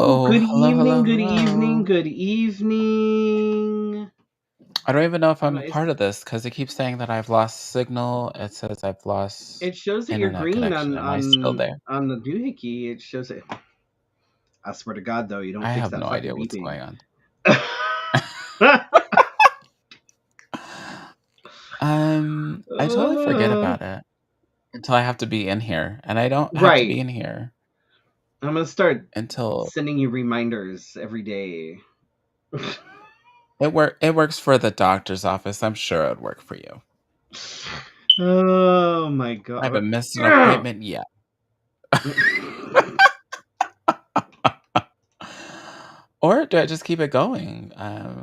Hello, Good hello, evening, hello, good evening, hello. good evening. I don't even know if I'm a It's, part of this because it keeps saying that I've lost signal. It says I've lost it shows that you're internet green connection. Am I still there? on the doohickey. It shows it. I swear to God, though, you don't I fix have that no fucking idea what's beeping. going on. I totally forget about it until I have to be in here, and I don't have to be Right. in here I'm gonna start until sending you reminders every day. it works for the doctor's office. I'm sure it'd work for you. Oh my I God. haven't missed an appointment yet. Or do I just keep it going?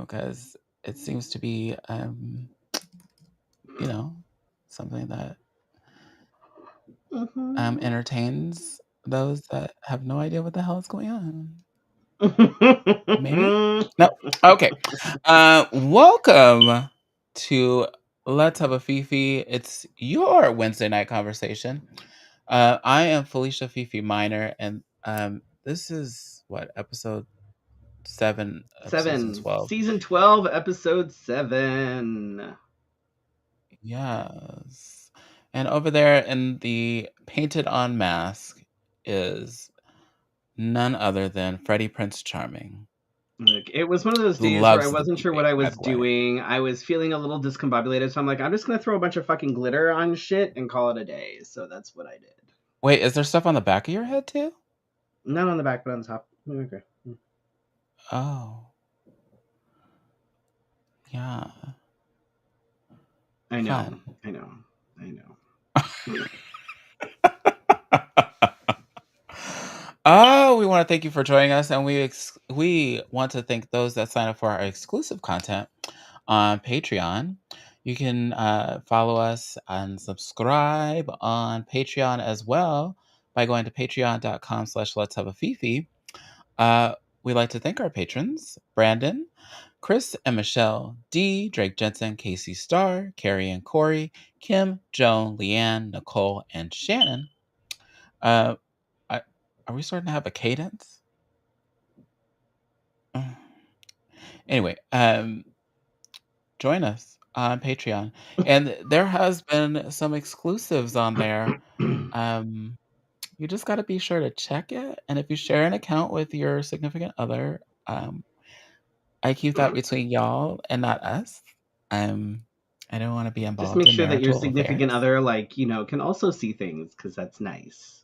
Because it seems to be, something that entertains those that have no idea what the hell is going on. Maybe? No. Okay. Welcome to Let's Have a Fifi. It's your Wednesday night conversation. I am Felicia Fifi Minor, and this is what, episode 7, episodes in 12. Season 12, episode 7. Yes. And over there in the painted on mask is none other than Freddy Prince Charming, Look, it was one of those who days where I loves the wasn't sure what beeping, I by was the way. doing. I was feeling a little discombobulated, so I'm like, I'm just gonna throw a bunch of fucking glitter on shit and call it a day. So that's what I did. Wait, is there stuff on the back of your head too? Not on the back, but on the top. Okay. Oh, yeah. I know. Fun. I know. I know. Oh, we want to thank you for joining us, and we want to thank those that sign up for our exclusive content on Patreon. You can follow us and subscribe on Patreon as well by going to patreon.com/let's have a fifi. We'd like to thank our patrons: Brandon, Chris and Michelle, D, Drake Jensen, Casey Starr, Carrie and Corey, Kim, Joan, Leanne, Nicole, and Shannon. Uh, are we starting to have a cadence? Anyway, join us on Patreon. And there has been some exclusives on there. You just got to be sure to check it. And if you share an account with your significant other, I keep that between y'all and not us. I don't want to be Just involved make in sure that your marital significant affairs. other, can also see things, because that's nice.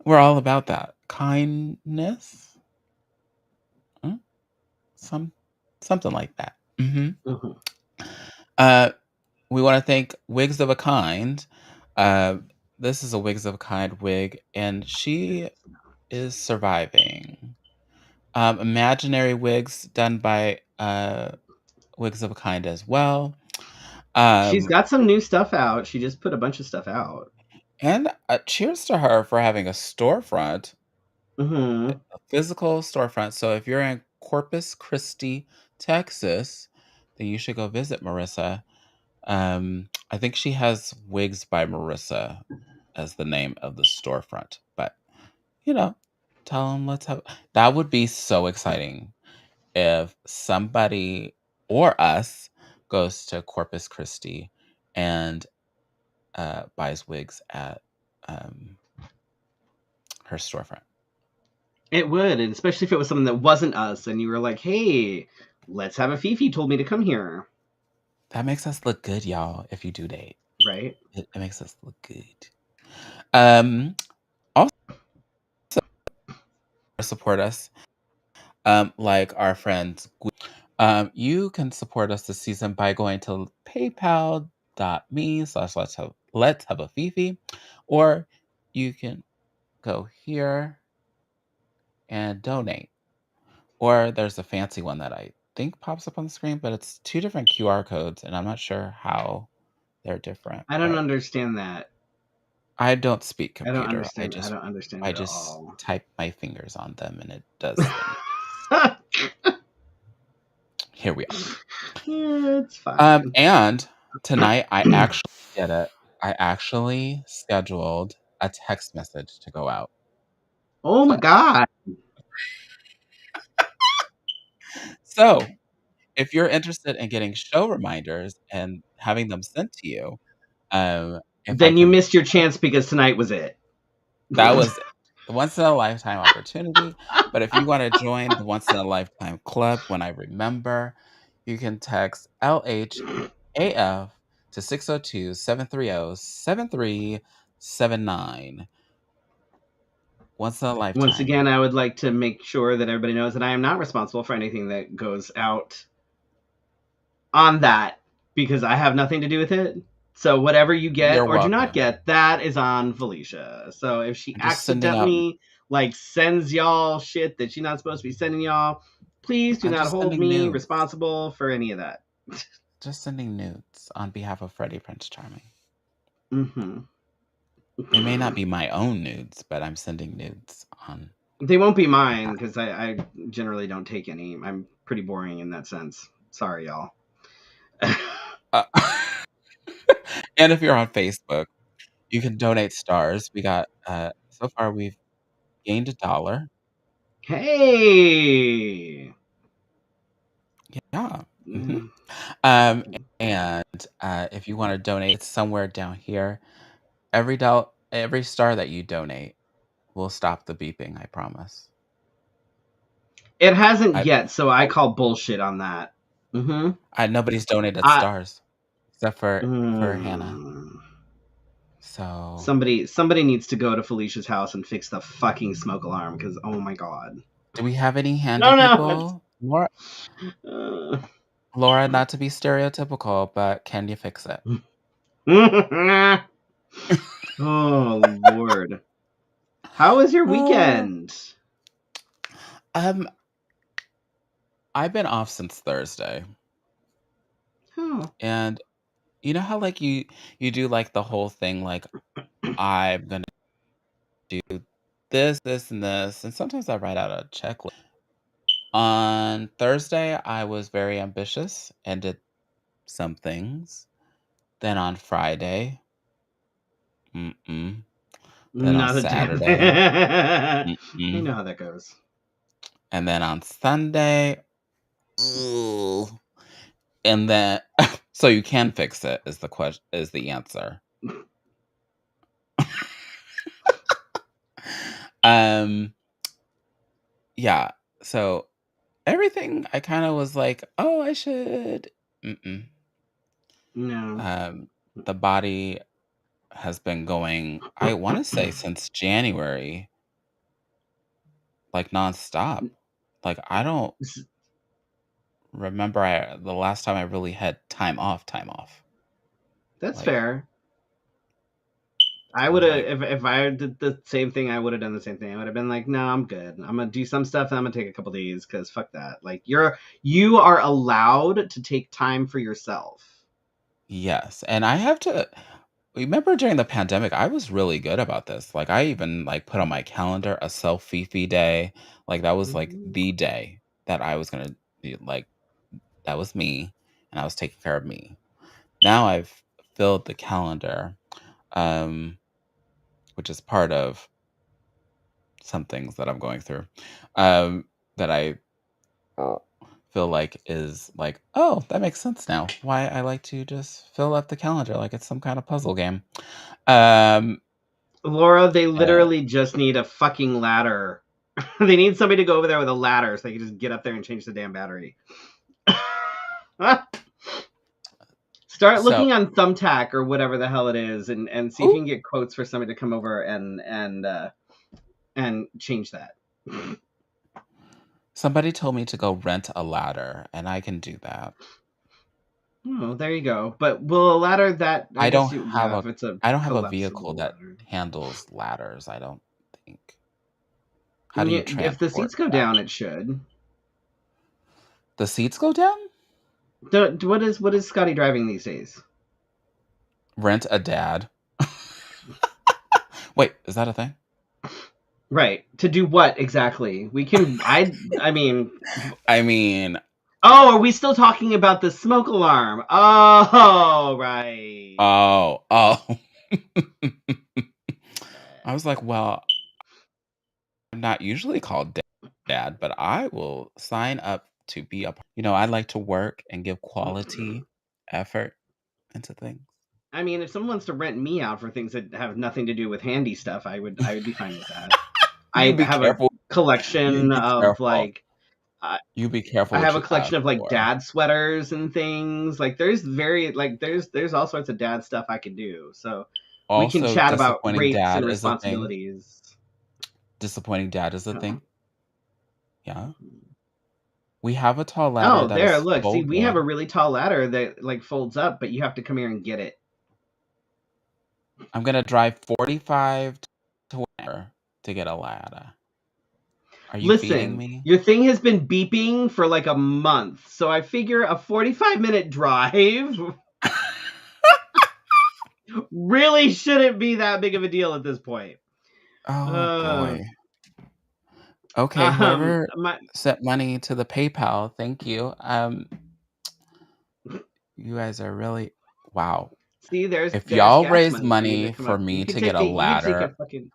We're all about that kindness, mm, something like that. Mhm. Uh, we want to thank Wigs of a Kind. Uh, this is a Wigs of a Kind wig, and she is surviving. Imaginary wigs done by Wigs of a Kind as well. She's got some new stuff out. She just put a bunch of stuff out. And cheers to her for having a storefront, Mm-hmm. a physical storefront. So if you're in Corpus Christi, Texas, then you should go visit Marissa. I think she has Wigs by Marissa as the name of the storefront. But, tell them let's have that would be so exciting if somebody or us goes to Corpus Christi and buys wigs at her storefront. It would, and especially if it was something that wasn't us, and you were like, "Hey, let's have a Fifi told me to come here." That makes us look good, y'all, if you do date. Right? It makes us look good. Um, also support us, like our friends. You can support us this season by going to paypal.me/let's have a Fifi, or you can go here and donate. Or there's a fancy one that I think pops up on the screen, but it's 2 different QR codes, and I'm not sure how they're different, I don't but understand that. I don't speak I don't computer. I understand. I just don't understand I it at just all. type my fingers on them and it does things. Here we are. Yeah, it's fine. And tonight I actually did it. I actually scheduled a text message to go out. Oh my So, god. so if you're interested in getting show reminders and having them sent to you, if I Then you can, missed your chance because tonight was it. that was the once in a lifetime opportunity. But if you want to join the once in a lifetime club, when I remember, you can text LHAF to 602-730-7379. Once in a Once lifetime. again, I would like to make sure that everybody knows that I am not responsible for anything that goes out on that because I have nothing to do with it. So whatever you get You're or do not welcome. get, that is on Felicia. So if she I'm just sending out accidentally like sends y'all shit that she's not supposed to be sending y'all, please do I'm not just hold sending me nudes. responsible for any of that. Just sending nudes on behalf of Freddie Prince Charming. Mm-hmm. They may not be my own nudes, but I'm sending nudes on They won't be mine behalf. because I generally don't take any. I'm pretty boring in that sense. Sorry, y'all. Uh, and if you're on Facebook, you can donate stars. We got so far we've gained $1. Hey. Yeah. hmm Mm. Um, and if you want to donate, it's somewhere down here. Every star that you donate will stop the beeping. I promise. It hasn't I, yet, so I I, call bullshit on that. Mm-hmm. nobody's donated I stars except for Hannah. mm, So somebody needs to go to Felicia's house and fix the fucking smoke alarm because oh my god. do we have any handy No, no. people? Uh, Laura, not to be stereotypical, but can you fix it? oh Lord. How was your Oh, weekend? um, I've been off since Thursday, Oh. and you know how like you do like the whole thing like I'm gonna do this, this, and this, and sometimes I write out a checklist. On Thursday, I was very ambitious and did some things. Then on Friday, mm-mm. Then on Not a damn thing. Saturday, You mm-mm. know how that goes. And then on Sunday, ooh. And then so you can fix it is the question is the answer. Um, yeah, so everything I kinda was like, "Oh, I should." Mm-mm. No. Um, the body has been going, I wanna say since January, like, nonstop. Like, I don't remember the last time I really had time off, time off. That's Like, fair. I I would was have like, if I did the same thing. I would have done the same thing. I would have been like, "No, I'm good. I'm gonna do some stuff. And I'm gonna take a couple days because fuck that. Like you are allowed to take time for yourself." yes, and I have to remember during the pandemic, I was really good about this. Like, I even, like, put on my calendar a self Fefe day. Like, that was, like, Mhm. the day that I was gonna be, like that was me, and I was taking care of me. Now I've filled the calendar, um, which is part of some things that I'm going through, that I feel like is like, "Oh, that makes sense now, why I like to just fill up the calendar like it's some kind of puzzle game." Um, Laura, they uh, literally just need a fucking ladder. They need somebody to go over there with a ladder so they can just get up there and change the damn battery. Start so looking on Thumbtack or whatever the hell it is, and see if you who can get quotes for somebody to come over and change that. somebody told me to go rent a ladder, and I can do that. Oh, there you go. But will a ladder that I I don't guess you have yeah, a if it's a I don't have a vehicle collapsible that ladder. handles ladders, I don't think. How do you If the transport seats go that? down, it should. The seats go down? What is Scotty driving these days? Rent a dad. Wait, is that a thing? Right. To do what exactly? We can I mean I mean, oh, are we still talking about the smoke alarm? Oh, right. oh, oh. I was like, well, I'm not usually called dad, but I will sign up to be a I like to work and give quality effort into things. I mean, if someone wants to rent me out for things that have nothing to do with handy stuff, I would be fine with that. You I be have a careful. You collection be of careful. like I You be careful I have what a you collection ask of like for. dad sweaters and things. Like there's all sorts of dad stuff I can do. So we can Also, chat about disappointing rates and dad is a thing. responsibilities. Disappointing dad is a Oh. thing. Yeah. We have a tall ladder Oh, that there, is look. See, we have a folded. really tall ladder that like folds up, but you have to come here and get it. I'm gonna drive 45 to wherever to get a ladder. Are you feeding Listen, me? your thing has been beeping for like a month, so I figure a 45-minute drive really shouldn't be that big of a deal at this point. Oh Uh, boy. Okay, whoever my sent money to the PayPal, thank you. You guys are really wow. see, If there's y'all gas raise money for me to money come for up. me to get a You could take a ladder, fucking.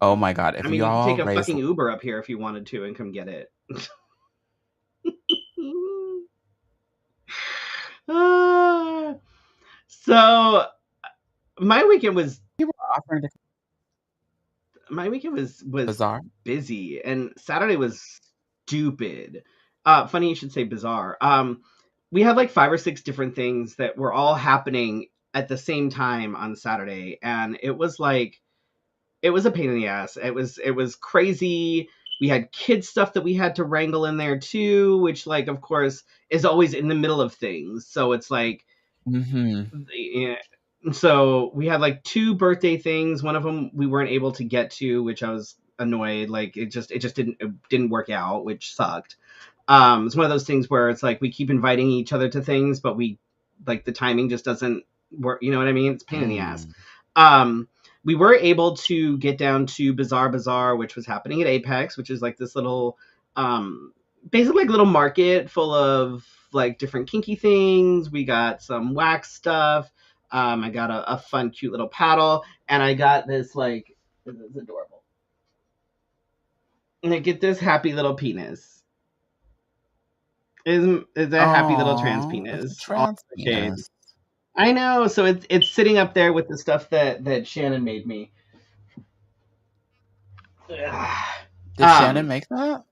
oh my god, I if mean, you could y'all take a raise fucking Uber up here if you wanted to and come get it. Ah, so my weekend was people are offering to my weekend was bizarre. busy, and Saturday was stupid. Funny you should say bizarre. We had like five or six different things that were all happening at the same time on Saturday, and it was a pain in the ass. It was crazy. We had kid stuff that we had to wrangle in there too, which like of course is always in the middle of things. So it's like Mhm. yeah. So we had like two birthday things. One of them we weren't able to get to, which I was annoyed. Like it just didn't work out, which sucked. It's one of those things where it's like we keep inviting each other to things, but we like the timing just doesn't work. You know what I mean? It's a pain in the ass. Mm. Um, we were able to get down to Bazaar, which was happening at Apex, which is like this little, um, basically like little market full of like different kinky things. We got some wax stuff. I got a fun, cute little paddle, and I got this like this is adorable. And I get this happy little penis. Is a happy little trans Aw, it's a penis, all trans the shades. penis. I know, so it's sitting up there with the stuff that Shannon made me. Ugh. Did Shannon Um, make that?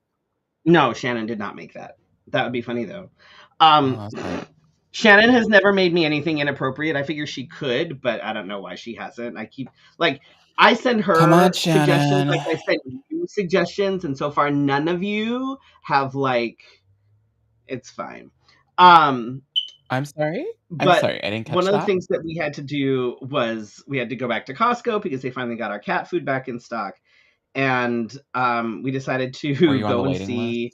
no, Shannon did not make that. That would be funny though. Oh, Um, that's right. Shannon has never made me anything inappropriate. I figure she could, but I don't know why she hasn't. I keep like I send Come on, her suggestions, Shannon. like I send you suggestions, and so far none of you have like it's fine. Um, I'm sorry? I'm But sorry, I didn't one catch of the that. things that we had to do was we had to go back to Costco because they finally got our cat food back in stock, and we decided Were to you on the go and waiting list? see.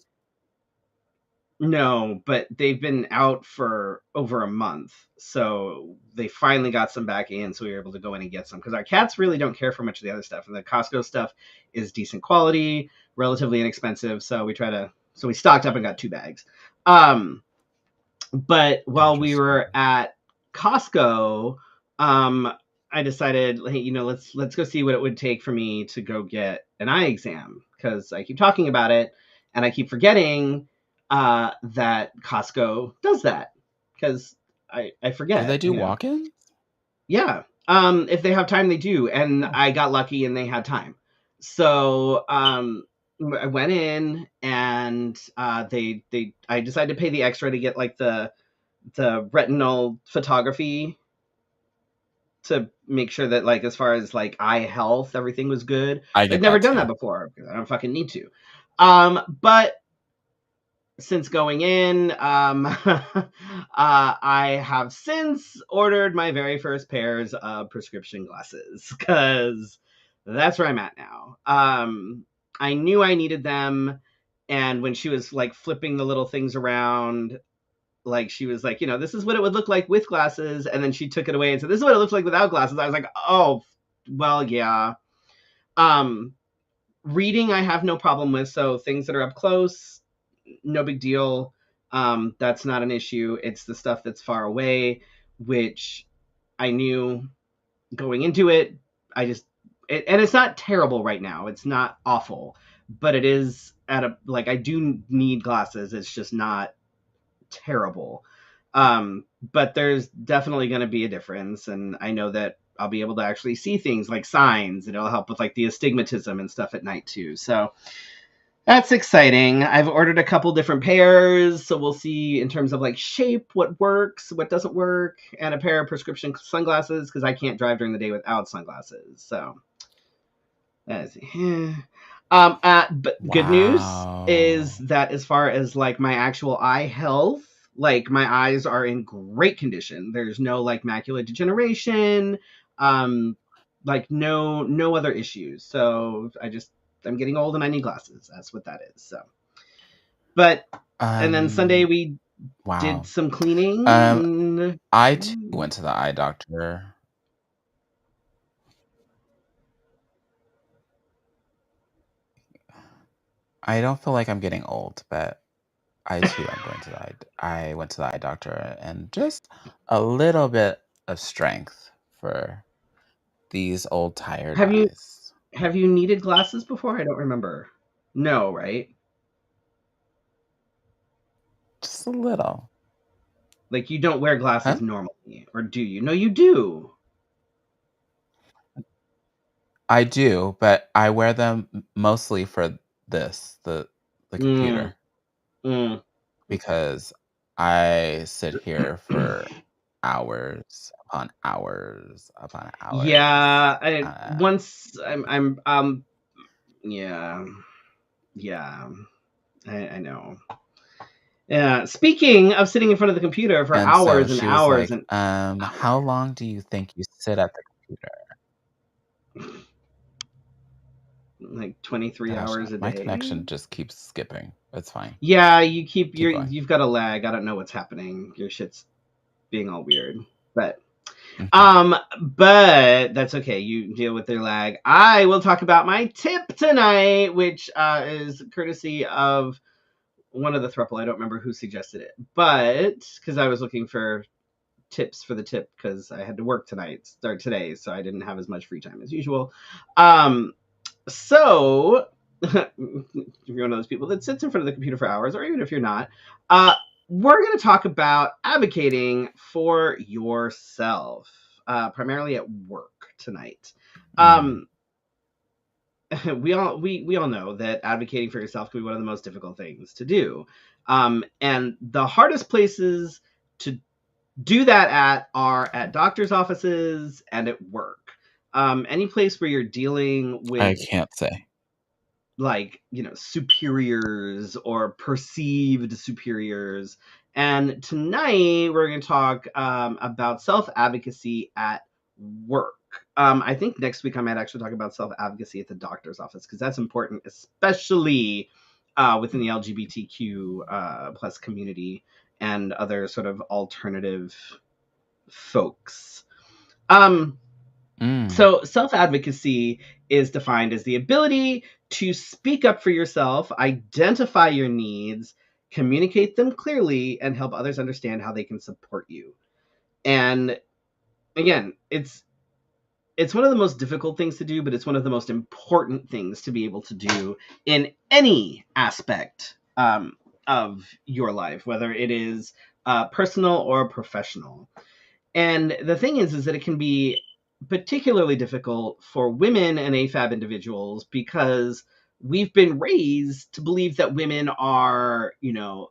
No, but they've been out for over a month, so they finally got some back in, so we were able to go in and get some because our cats really don't care for much of the other stuff, and the Costco stuff is decent quality, relatively inexpensive. So we stocked up and got two bags. Um, but while we were Interesting. at Costco, I decided, hey, let's go see what it would take for me to go get an eye exam because I keep talking about it and I keep forgetting that Costco does that because I Do they forget, do walk-ins? Yeah. If they have time, they do, and Oh, I got lucky and they had time. So I went in and I decided to pay the extra to get like the retinal photography to make sure that like as far as like eye health everything was good. I I'd get never that done that too. before because I don't fucking need to. But since going in, I have since ordered my very first pairs of prescription glasses because that's where I'm at now. I knew I needed them, and when she was like flipping the little things around, like she was like, this is what it would look like with glasses, and then she took it away and said, "This is what it looks like without glasses." I was like, "Oh, well, yeah." Um, Reading, I have no problem with, so things that are up close, no big deal. That's not an issue. It's the stuff that's far away, which I knew. going into it, and it's not terrible right now. It's not awful, but it is at a like I do need glasses. It's just not terrible. But there's definitely going to be a difference, and I know that I'll be able to actually see things like signs, and it'll help with like the astigmatism and stuff at night too. So that's exciting. I've ordered a couple different pairs, so we'll see in terms of like shape, what works, what doesn't work, and a pair of prescription sunglasses because I can't drive during the day without sunglasses. So that's but good news is Wow. that as far as like my actual eye health, like my eyes are in great condition. There's no like macular degeneration, um, like no other issues. So I'm getting old and I need glasses. That's what that is. So, but and then Sunday Um, we did wow. some cleaning Um, and I too went to the eye doctor. I don't feel like I'm getting old, but I too am going to the I went to the eye doctor and just a little bit of strength for these old tired have you eyes. have you needed glasses before? I don't remember. No, right? Just a little. Like you don't wear Huh? glasses normally, or do you? No, you do. I do, but I wear them mostly for the Mm, computer mm. because I sit here for hours upon hours upon hours. Yeah, I Uh, once I'm yeah, yeah. I know. Yeah. Speaking of sitting in front of the computer for and so hours and she was hours like, and how hours, long do you think you sit at the computer? like 23 Gosh, hours a my day. connection just keeps skipping. It's fine. Yeah, Keep going. you've got a lag. I don't know what's happening. Your shit's being all weird. But Mhm. but that's okay. You deal with their lag. I will talk about my tip tonight, which is courtesy of one of the thruple. I don't remember who suggested it, but because I was looking for tips for the tip because I had to work start today, so I didn't have as much free time as usual. Um, so if you're one of those people that sits in front of the computer for hours, or even if you're not, uh, we're going to talk about advocating for yourself, primarily at work tonight. Mm. Um, we all know that advocating for yourself can be one of the most difficult things to do, and the hardest places to do that at are at doctor's offices and at work. Any place where you're dealing I with can't say. like superiors or perceived superiors. And tonight we're going to talk about self advocacy at work. I think next week I might actually talk about self advocacy at the doctor's office because that's important, especially within the LGBTQ plus community and other sort of alternative folks. Um, Mm. so, self advocacy is defined as the ability to speak up for yourself, identify your needs, communicate them clearly, and help others understand how they can support you. And again, it's one of the most difficult things to do, but it's one of the most important things to be able to do in any aspect of your life, whether it is personal or professional. And the thing is that it can be particularly difficult for women and AFAB individuals because we've been raised to believe that women are,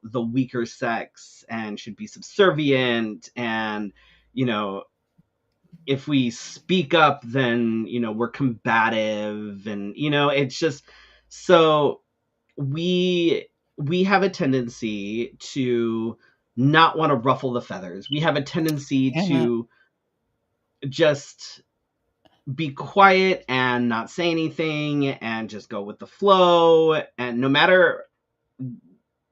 the weaker sex and should be subservient. And, you know, if we speak up, then, we're combative. And, it's just so we we have a tendency to not want to ruffle the feathers. We have a tendency Damn it. to just be quiet and not say anything and just go with the flow. And no matter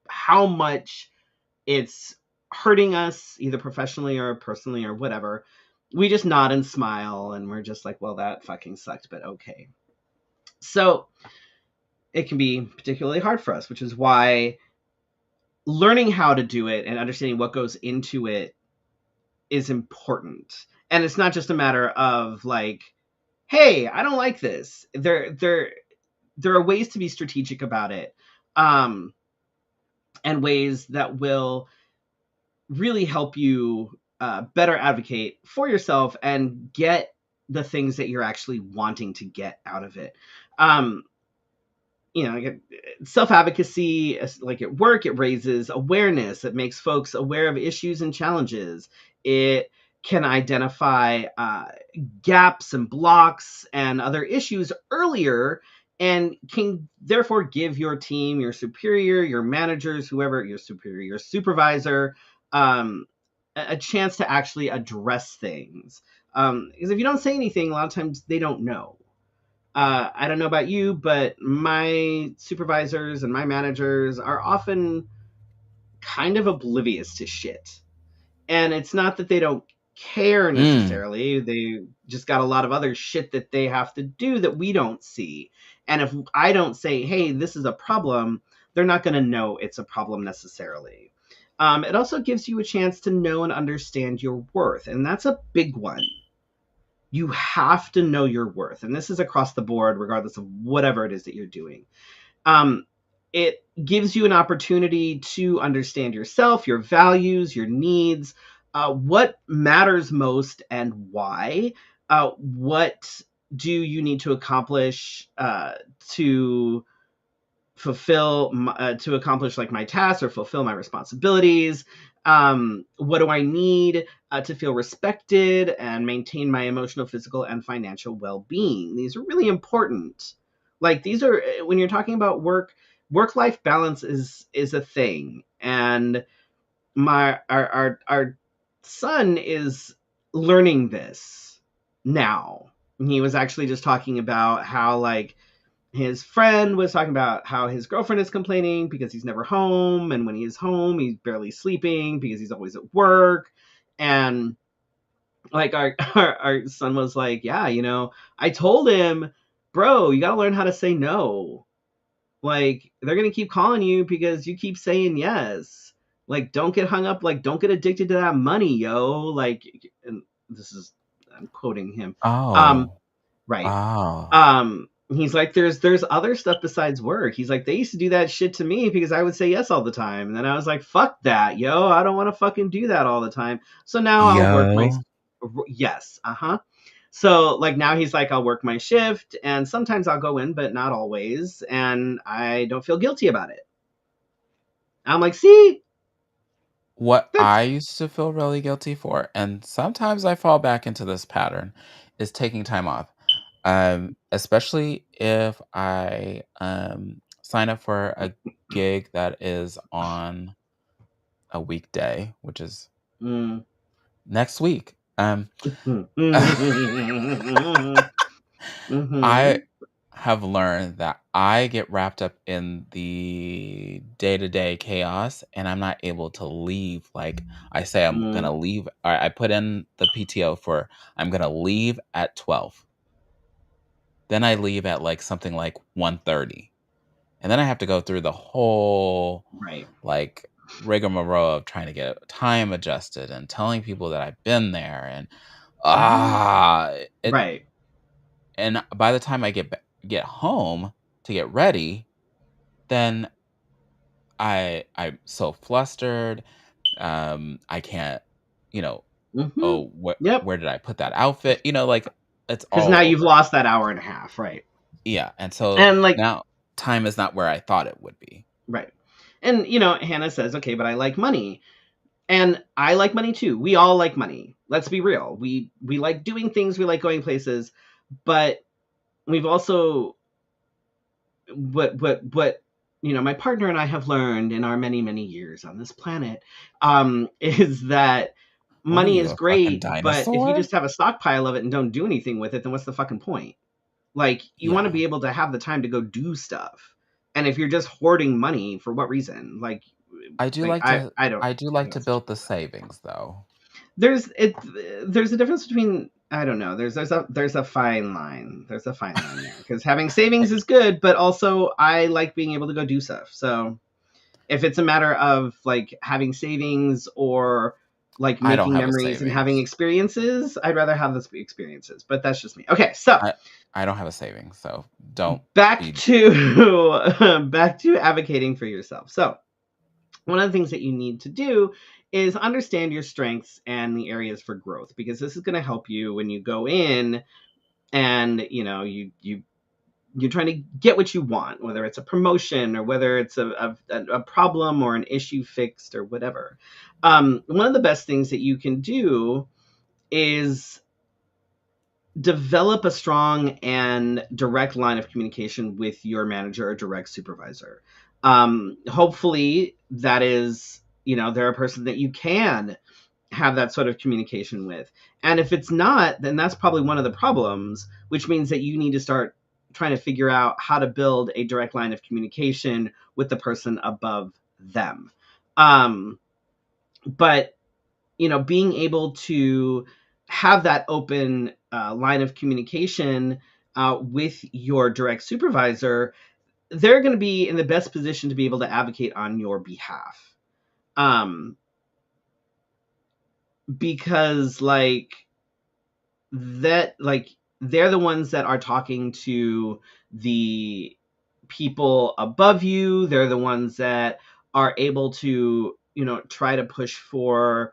how much it's hurting us, either professionally or personally or whatever, we just nod and smile and we're just like, well, that fucking sucked, but okay. So it can be particularly hard for us, which is why learning how to do it and understanding what goes into it is important. And it's not just a matter of like, hey, I don't like this. There are ways to be strategic about it, um, and ways that will really help you better advocate for yourself and get the things that you're actually wanting to get out of it. Um, like self-advocacy, like at work, it raises awareness. It makes folks aware of issues and challenges. It can identify gaps and blocks and other issues earlier, and can therefore give your team, your superior, your managers, whoever, your superior, your supervisor, a chance to actually address things. Because if you don't say anything, a lot of times they don't know. I don't know about you, but my supervisors and my managers are often kind of oblivious to shit. And it's not that they don't care Mm. necessarily. They just got a lot of other shit that they have to do that we don't see. And if I don't say, hey, this is a problem, they're not going to know it's a problem necessarily. It also gives you a chance to know and understand your worth. And that's a big one. You have to know your worth. And this is across the board, regardless of whatever it is that you're doing. Um, it gives you an opportunity to understand yourself, your values, your needs, what matters most and why. What do you need to accomplish to to accomplish like my tasks or fulfill my responsibilities? What do I need to feel respected and maintain my emotional, physical, and financial well-being? These are really important. Like these are when you're talking about work-life balance is a thing. And our son is learning this now. He was actually just talking about how like his friend was talking about how his girlfriend is complaining because he's never home, and when he is home he's barely sleeping because he's always at work. And like our son was like, yeah, I told him, bro, you got to learn how to say no. Like they're gonna keep calling you because you keep saying yes. Like don't get hung up, like don't get addicted to that money, yo. Like, and this is, I'm quoting him. um Oh. right. Oh. He's like, there's other stuff besides work. He's like, they used to do that shit to me because I would say yes all the time. And then I was like, fuck that, yo. I don't want to fucking do that all the time. So now I'll work my Yo. yes, uh-huh. So like now he's like, I'll work my shift and sometimes I'll go in, but not always. And I don't feel guilty about it. I'm like, see, What that's I used to feel really guilty for, and sometimes I fall back into this pattern, is taking time off. Especially if I sign up for a gig that is on a weekday, which is mm. next week. I Mm-hmm. have learned that I get wrapped up in the day-to-day chaos, and I'm not able to leave. Like I say, I'm Mm. gonna leave. I put in the PTO for I'm gonna leave at 12. Then I leave at like something like 1:30. And then I have to go through the whole Right. like rigmarole of trying to get time adjusted and telling people that I've been there and Mm-hmm. ah it Right. and by the time I get home to get ready, then I'm so flustered. I can't, you know, Mm-hmm. oh, Yep. where did I put that outfit? Like it's Because now all you've over. lost that hour and a half, right? Yeah, and so And like, now time is not where I thought it would be. right. And Hannah says, okay, but I like money. And I like money too. We all like money. Let's be real. We like doing things, we like going places, but we've also what my partner and I have learned in our many, many years on this planet, is that What are money you, is a fucking great, but if you dinosaur? just have a stockpile of it and don't do anything with it, then what's the fucking point? Like you want to Yeah. be able to have the time to go do stuff. And if you're just hoarding money, for what reason? I do Like like to I don't I do I think like to that's build the stupid. savings though. There's it there's a difference between, I don't know. There's a fine line. There's a fine line there because having savings is good, but also I like being able to go do stuff. So if it's a matter of like having savings or like I don't making have a memories and having savings. experiences. I'd rather have those experiences, but that's just me. Okay, so I I don't have a savings, so don't back be. to back to advocating for yourself. So one of the things that you need to do is understand your strengths and the areas for growth, because this is going to help you when you go in and you're trying to get what you want, whether it's a promotion or whether it's a problem or an issue fixed or whatever. One of the best things that you can do is develop a strong and direct line of communication with your manager or direct supervisor. Hopefully, that is, they're a person that you can have that sort of communication with. And if it's not, then that's probably one of the problems, which means that you need to start trying to figure out how to build a direct line of communication with the person above them. But being able to have that open line of communication with your direct supervisor, they're going to be in the best position to be able to advocate on your behalf. Um, because they're the ones that are talking to the people above you. They're the ones that are able to, try to push for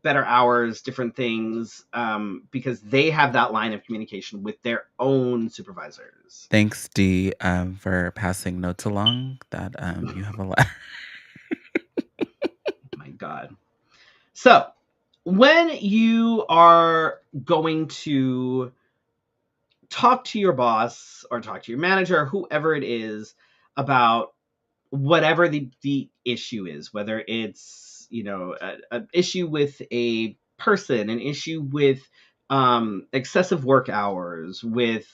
better hours, different things, because they have that line of communication with their own supervisors. Thanks, Dee, for passing notes along that you have a lot. My God. So when you are going to talk to your boss or talk to your manager or whoever it is about whatever the issue is, whether it's an issue with a person, an issue with excessive work hours, with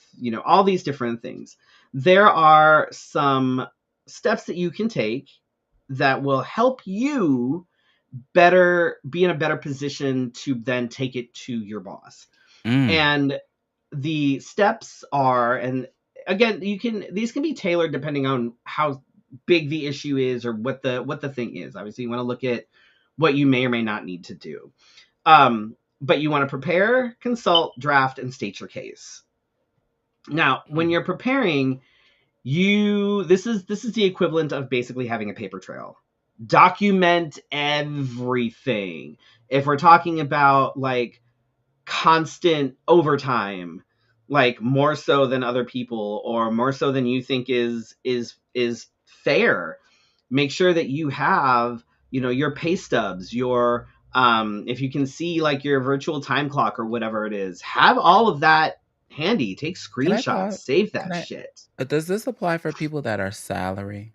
all these different things, there are some steps that you can take that will help you better be in a better position to then take it to your boss. Mm, And the steps are, and again, these can be tailored depending on how big the issue is or what the thing is. Obviously, you want to look at what you may or may not need to do. But you want to prepare, consult, draft, and state your case. Now, when mm. you're preparing, this is the equivalent of basically having a paper trail. Document everything. If we're talking about like constant overtime, like more so than other people or more so than you think is fair, make sure that you have your pay stubs, your if you can see like your virtual time clock or whatever it is, have all of that handy. Take Can I screenshots, pause? save Can that I? shit. Does this apply for people that are salary?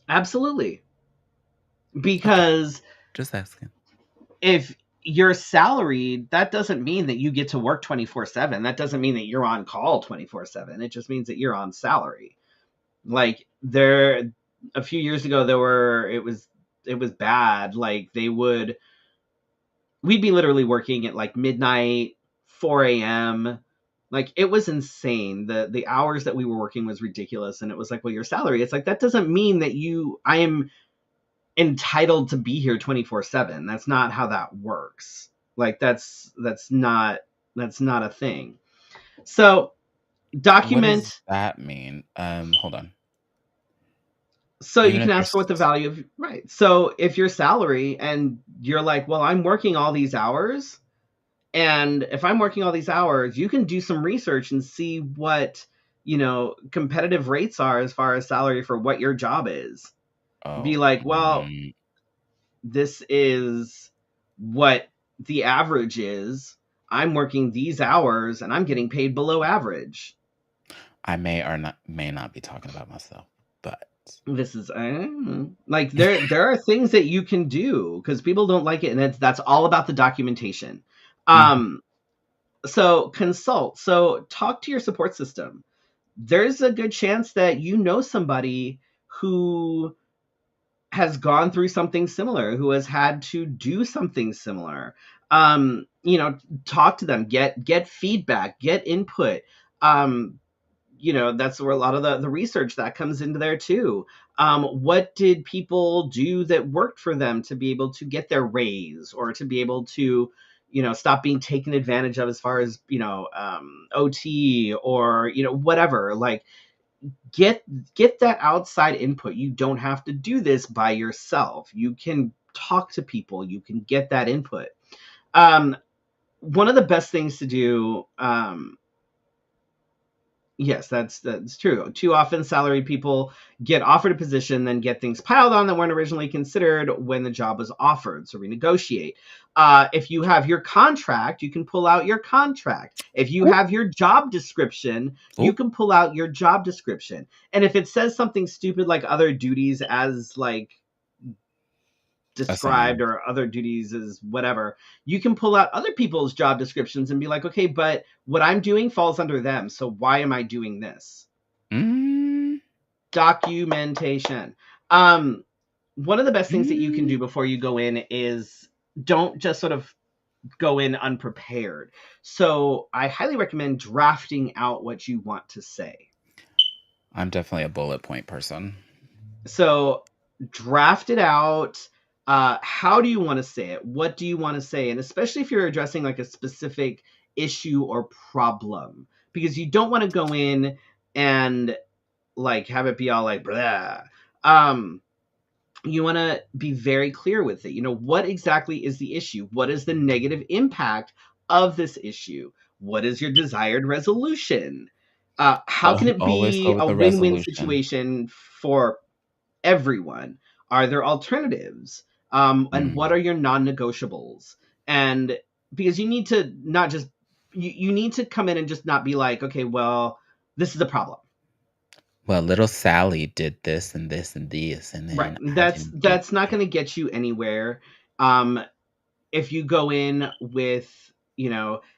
Absolutely. Okay, Because just asking. if you're salaried, that doesn't mean that you get to work 24/7. That doesn't mean that you're on call 24/7. It just means that you're on salary. Like there a few years ago it was bad. Like we'd be literally working at like midnight, 4 a.m. Like it was insane. The hours that we were working was ridiculous. And it was like, well, your salary. It's like that doesn't mean that I am entitled to be here 24/7. That's not how that works. Like that's not a thing. So What does document, that mean? Hold on. so you Even can if you're, ask for what the value of, right. So if your salary and you're like, well, I'm working all these hours, and if I'm working all these hours, you can do some research and see what competitive rates are as far as salary for what your job is. Be oh, like, well, this is what the average is. I'm working these hours and I'm getting paid below average. I may not be talking about myself, but This is like there are things that you can do because people don't like it, and that's all about the documentation. Mhm. Um, so consult. So talk to your support system. There's a good chance that somebody who has gone through something similar, who has had to do something similar. Talk to them, get feedback, get input. Um, that's where a lot of the research that comes into there too. What did people do that worked for them to be able to get their raise, or to be able to stop being taken advantage of, as far as OT, or whatever. Like, get get that outside input. You don't have to do this by yourself. You can talk to people, you can get that input. um One of the best things to do, yes, that's true. Too often, salary people get offered a position, then get things piled on that weren't originally considered when the job was offered. So renegotiate. If you have your contract, you can pull out your contract. If you Oop, have your job description, you oop, can pull out your job description. And if it says something stupid like other duties as like described, assigned. or other duties as whatever, you can pull out other people's job descriptions and be like, okay, but what I'm doing falls under them. So why am I doing this? Mm, Documentation. Um, One of the best things that you can mm. do before you go in is, don't just sort of go in unprepared. So I highly recommend drafting out what you want to say. I'm definitely a bullet point person. So draft it out. How do you want to say it? What do you want to say? And especially if you're addressing like a specific issue or problem, because you don't want to go in and like have it be all like blah. You want to be very clear with it. What exactly is the issue? What is the negative impact of this issue? What is your desired resolution? How can it Always go be with a the win-win resolution. situation for everyone? Are there alternatives? And what Mm. are your non-negotiables? And because you need to not just you need to come in and just not be like, okay, well, this is a problem. Well, little Sally did this and this and this, and Right. then I That's didn't get that's not going to get you anywhere. Um, if you go in with,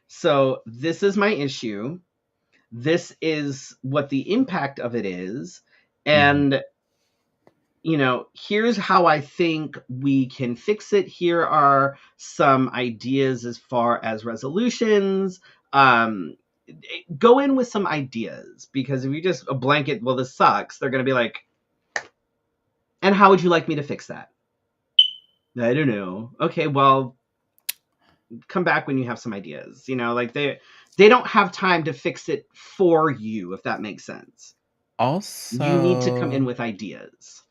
so this is my issue. This is what the impact of it is. Mhm. And here's how I think we can fix it. Here are some ideas as far as resolutions. Um, Go in with some ideas, because if you just a blanket, well, this sucks, they're going to be like, and how would you like me to fix that? I don't know. Okay, well, come back when you have some ideas. Like they don't have time to fix it for you, if that makes sense. You need to come in Also, with ideas.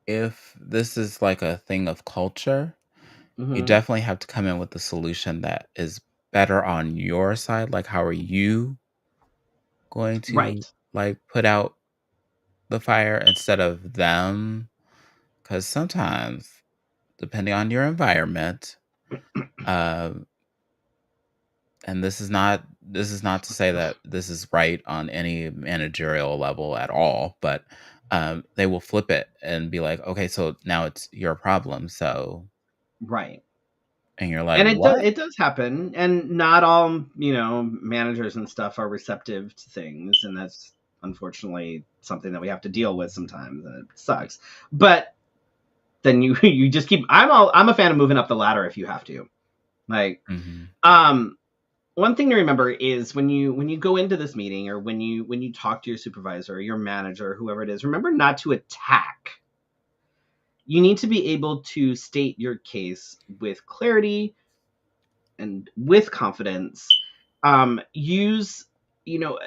if this is like a thing of culture, you Hmm. definitely have to come in with a solution that is better on your side. Like, how are you going to Right. like put out the fire instead of them? Because sometimes, depending on your environment, uh, and this is not to say that this is right on any managerial level at all, but they will flip it and be like, okay, so now it's your problem. So, Right. and you're like, And it does what? it does happen, and not all managers and stuff are receptive to things, and that's unfortunately something that we have to deal with sometimes, and it sucks. But then you you just keep. I'm a fan of moving up the ladder if you have to. Like, Hmm. um one thing to remember is when you go into this meeting, or when you talk to your supervisor or your manager, whoever it is, remember not to attack. You need to be able to state your case with clarity and with confidence. Use you know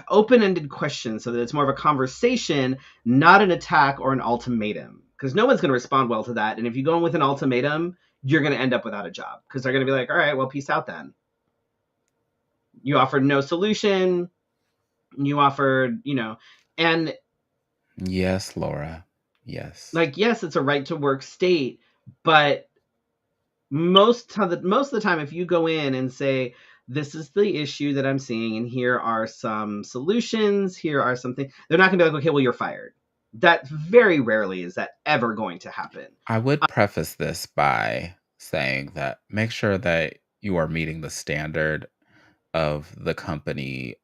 open-ended questions, so that it's more of a conversation, not an attack or an ultimatum, because no one's going to respond well to that. And if you go in with an ultimatum, you're going to end up without a job, because they're going to be like, all right, well, peace out then. You offered no solution. You offered, and Yes, Laura. Yes. like, yes, it's a right to work state, but most of the time, if you go in and say, this is the issue that I'm seeing, and here are some solutions, here are something, they're not gonna be like, okay, well, you're fired. That very rarely is that ever going to happen. I would preface this by saying that make sure that you are meeting the standard of the company.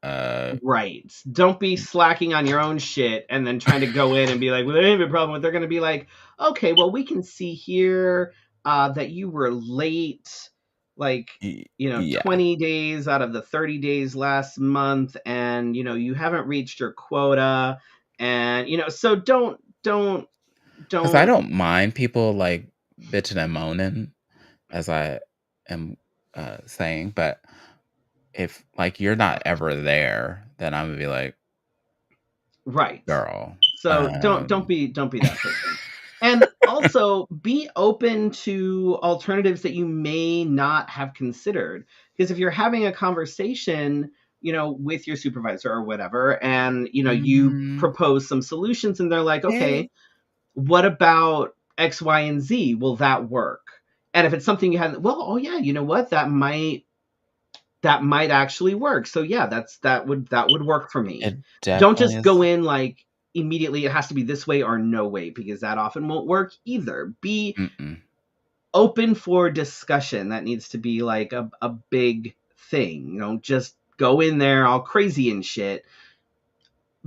Right. Don't be slacking on your own shit and then trying to go in and be like, well, they have a problem with. They're going to be like, okay, well, we can see here that you were late, like, Yeah. 20 days out of the 30 days last month, and you haven't reached your quota, and so Because I don't don't mind people like bitching and moaning, as I am saying, but if like you're not ever there, then I'm gonna be like, right. girl. So don't be that person. And also be open to alternatives that you may not have considered. Because if you're having a conversation, with your supervisor or whatever, and you Mhm. propose some solutions and they're like, Hey. okay, what about X, Y, and Z? Will that work? And if it's something you hadn't, well, oh yeah, you know what? That might actually work. So yeah, that would work for me. It Don't definitely just go is. in like immediately it has to be this way or no way, because that often won't work either. Be Mm-mm. open for discussion. That needs to be like a big thing. Don't just go in there all crazy and shit.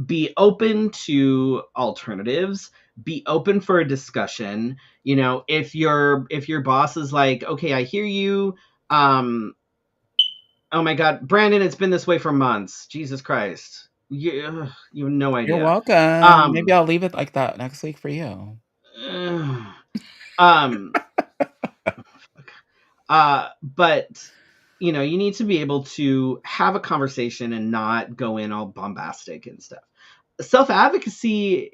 Be open to alternatives. Be open for a discussion. If your boss is like, okay, I hear you, um oh my God, Brandon, it's been this way for months. Jesus Christ. You have no You're idea. welcome. Maybe Um, I'll leave it like that next week for you. um, but you need to be able to have a conversation and not go in all bombastic and stuff. Self advocacy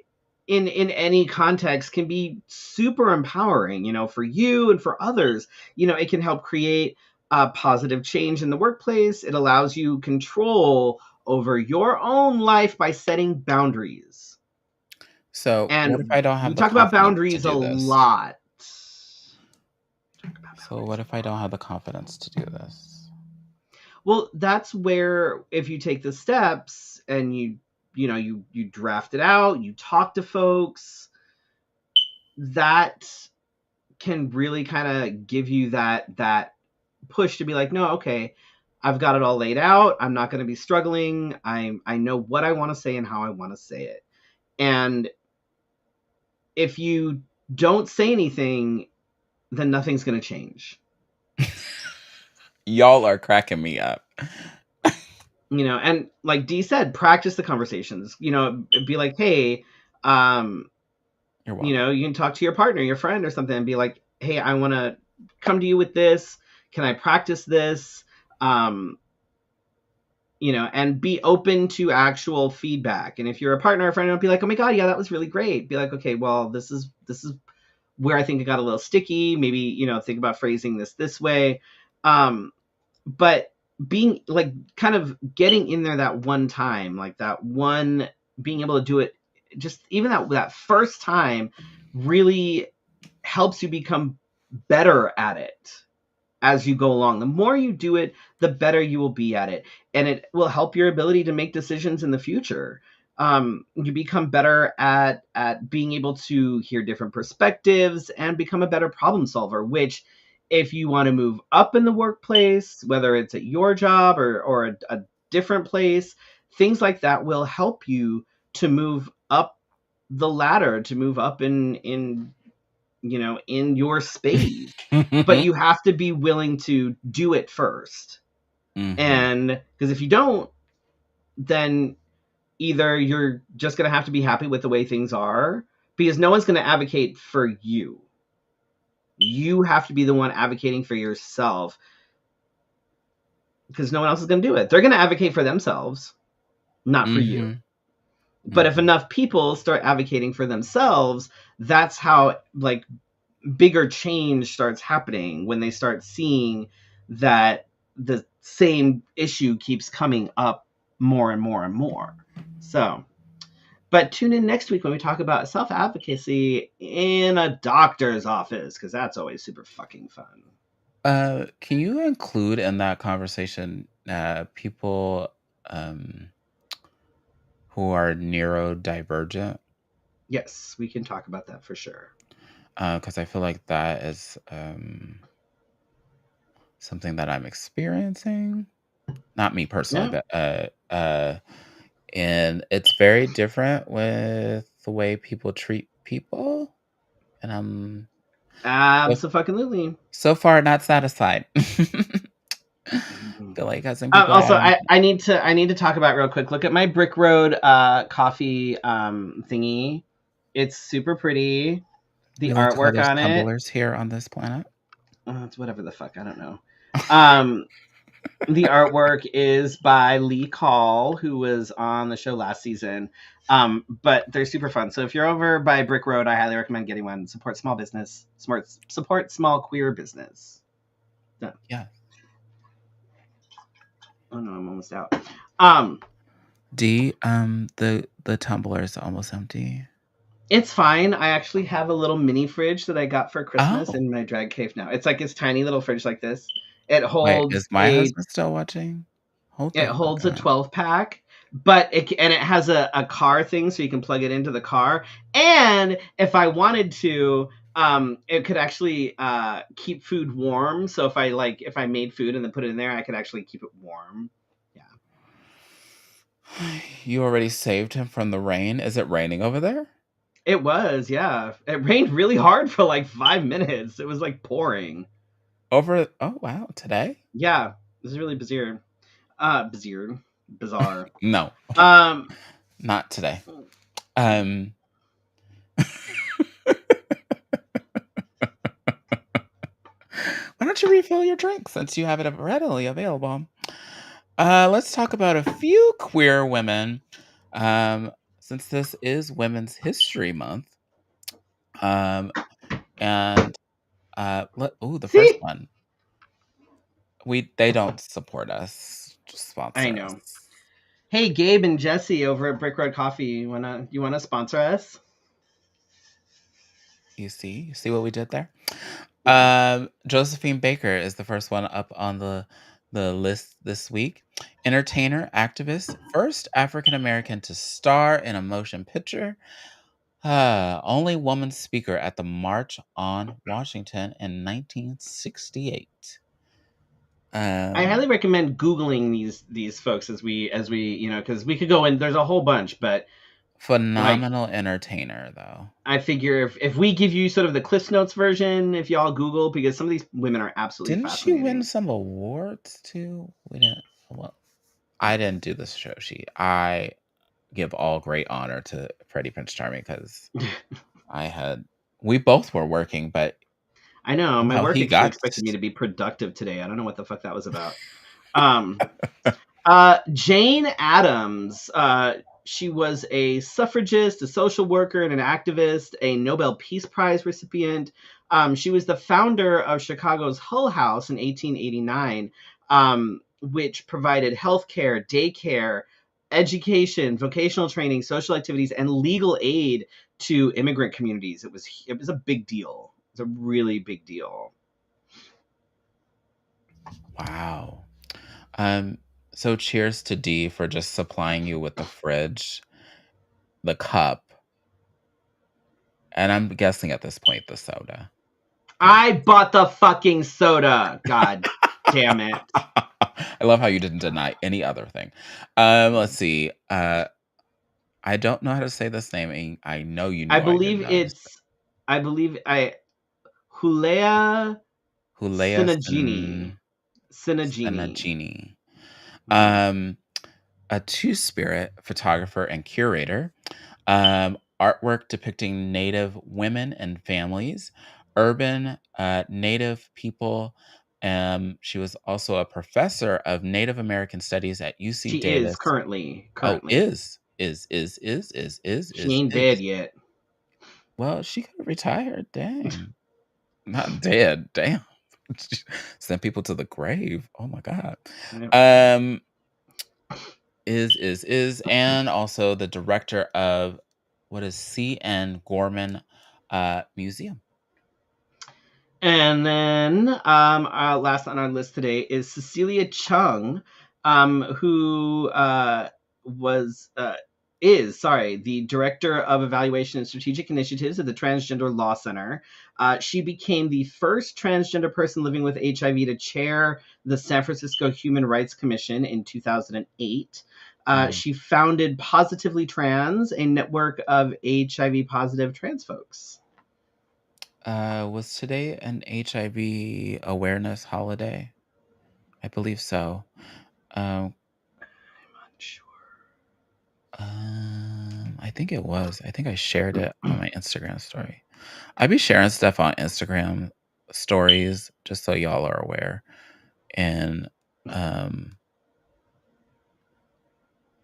in any context can be super empowering, for you and for others. It can help create a positive change in the workplace. It allows you control over your own life by setting boundaries. So, what if And I don't we have the talk about confidence to boundaries a do this? lot. Talk about So, boundaries what a if I don't lot. have the confidence to do this? Well, that's where if you take the steps and you draft it out, you talk to folks, that can really kind of give you that push to be like, no, okay, I've got it all laid out. I'm not going to be struggling. I know what I want to say and how I want to say it. And if you don't say anything, then nothing's going to change. Y'all are cracking me up. And like Dee said, practice the conversations. Be like, hey, um, You're welcome. you can talk to your partner, your friend, or something, and be like, hey, I want to come to you with this. Can I practice this? Um, and be open to actual feedback. And if you're a partner or friend, don't be like, oh my God, yeah, that was really great. Be like, okay, well, this is where I think it got a little sticky. Maybe, think about phrasing this way. But being like kind of getting in there that one time, like that one, being able to do it, just even that first time really helps you become better at it as you go along. The more you do it, the better you will be at it. And it will help your ability to make decisions in the future. You become better at being able to hear different perspectives and become a better problem solver, which if you want to move up in the workplace, whether it's at your job or a different place, things like that will help you to move up the ladder, to move up in your space. But you have to be willing to do it first. Mhm. And because if you don't, then either you're just going to have to be happy with the way things are, because no one's going to advocate for you. You have to be the one advocating for yourself, because no one else is going to do it. They're going to advocate for themselves, not for you. Mhm. But if Mhm. enough people start advocating for themselves, that's how like bigger change starts happening, when they start seeing that the same issue keeps coming up more and more and more. So, but tune in next week when we talk about self advocacy in a doctor's office, because that's always super fucking fun. Can you include in that conversation people um, who are neurodivergent? Yes, we can talk about that for sure. Because I feel like that is something that I'm experiencing. Not me personally, Yeah, but and it's very different with the way people treat people, and I'm so absolutely. so far not satisfied. Feel like some people Also, adding. I need to talk about real quick. Look at my Brick Road coffee thingy. It's super pretty. The We like to call artwork those on it. tumblers here on this planet. It's whatever the fuck. I don't know. Um, the artwork is by Lee Call, who was on the show last season. But they're super fun. So if you're over by Brick Road, I highly recommend getting one. Support small business. Support small queer business. Done. Yeah. Oh no, I'm almost out. Um, D, the tumbler is almost empty. it's fine. I actually have a little mini fridge that I got for Christmas Oh, in my drag cave now. It's like this tiny little fridge like this. It wait, holds is my a husband still watching? Hold it the fuck holds a on. 12 pack, but it has a car thing so you can plug it into the car. And if I wanted to, it could actually keep food warm. So if I made food and then put it in there, I could actually keep it warm. Yeah. You already saved him from the rain. Is it raining over there? It was, yeah. It rained really hard for like 5 minutes. It was like pouring. Oh wow, today? Yeah, it was really bizarre. Bizarre. No, Um, not today. Um, why don't you refill your drink since you have it readily available? Let's talk about a few queer women. Since this is Women's History Month, um, and the first see, one, they don't support us, just I sponsor know. us. Hey, Gabe and Jesse over at Brick Road Coffee, you wanna sponsor us? You see what we did there? Yeah. Josephine Baker is the first one up on the list this week. Entertainer, activist, first African American to star in a motion picture. Only woman speaker at the March on Washington in 1968. I highly Um, recommend Googling these folks as we because we could go in. There's a whole bunch, but like phenomenal entertainer though. I figure if we give you sort of the Cliff Notes version, if y'all Google, because some of these women are absolutely Didn't she win fascinating. some awards too? We didn't. Well, I didn't do this show sheet. I give all great honor to Freddie Prinze Charming because I had we both were working, but I know my work he actually got expected me to be productive today. I don't know what the fuck that was about. Um, Jane Addams. She was a suffragist, a social worker, and an activist, a Nobel Peace Prize recipient. She was the founder of Chicago's Hull House in 1889, which provided healthcare, daycare, education, vocational training, social activities, and legal aid to immigrant communities. It was a big deal. It's a really big deal. wow. Um, so cheers to D for just supplying you with the fridge, the cup, and I'm guessing at this point the soda. 'Cause I bought the fucking soda. God damn it. I love how you didn't deny any other thing. Let's see. I don't know how to say this name, and I know you I knew I didn't believe know how to say it's I believe I Hulea Hulea Sinagini. Sinagini. Senagini. Hmm. Um, a two-spirit photographer and curator. Artwork depicting Native women and families, urban Native people. She was also a professor of Native American Studies at UC She is Davis. currently. Oh, Currently. She ain't dead is. yet. Well, she could have retired. Dang. Not dead. Damn. Send people to the grave. Oh my God. Yep. Um, and also the director of what is C.N. Gorman Museum. And then last on our list today is Cecilia Chung, who was is sorry the director of evaluation and strategic initiatives at the Transgender Law Center. She became the first transgender person living with HIV to chair the San Francisco Human Rights Commission in 2008. Mhm. She founded Positively Trans, a network of HIV positive trans folks. Was today an HIV awareness holiday? I believe so. Um, Sure. I think it was. I think I shared it on my Instagram story. I be sharing stuff on Instagram stories just so y'all are aware. And um,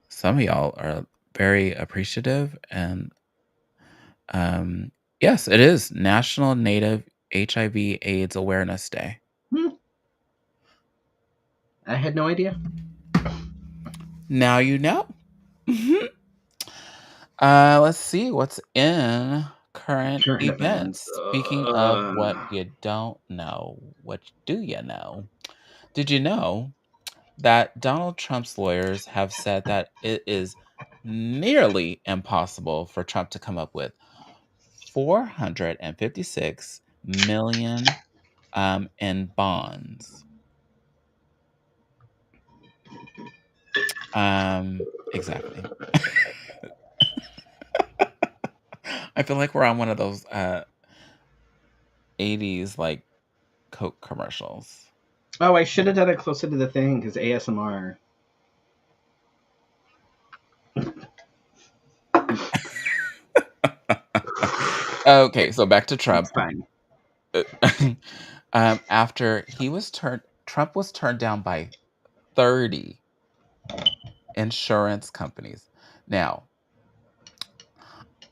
some of y'all are very appreciative. And yes, it is National Native HIV/AIDS Awareness Day. Hmm, I had no idea. Now you know. Let's see what's in current Current events. events. Speaking of what you don't know, what do you know? Did you know that Donald Trump's lawyers have said that it is nearly impossible for Trump to come up with 456 million in bonds? Exactly. I feel like we're on one of those 80s like Coke commercials. Oh, I should have done it closer to the thing because ASMR. Okay, so back to It's Trump. fine. Uh, after Trump was turned down by 30 insurance companies. Now,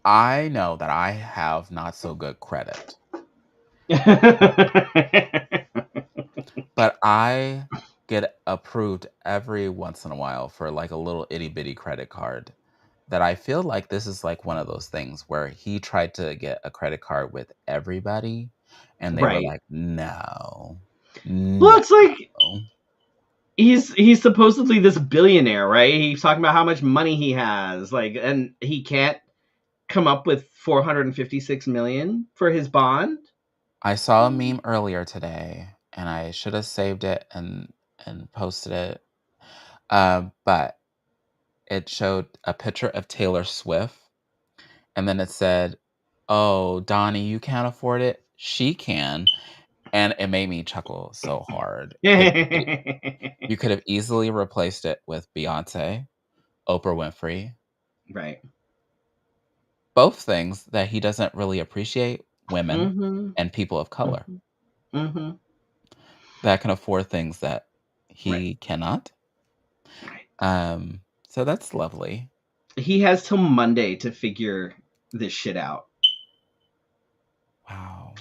I know that I have not so good credit, but I get approved every once in a while for like a little itty bitty credit card that I feel like this is like one of those things where he tried to get a credit card with everybody and they were Right. like, no, Well, no. it's like he's supposedly this billionaire, right? He's talking about how much money he has, like, and he can't come up with 456 million for his bond. I saw a meme earlier today and I should have saved it and posted it. But it showed a picture of Taylor Swift and then it said, "Oh, Donnie, you can't afford it. She can." And it made me chuckle so hard because you could have easily replaced it with Beyonce, Oprah Winfrey, Right. both things that he doesn't really appreciate, women Mm-hmm. and people of color Mm-hmm. Mm-hmm. that can afford things that Right. he cannot. Right. So that's lovely. He has till Monday to figure this shit out. Wow.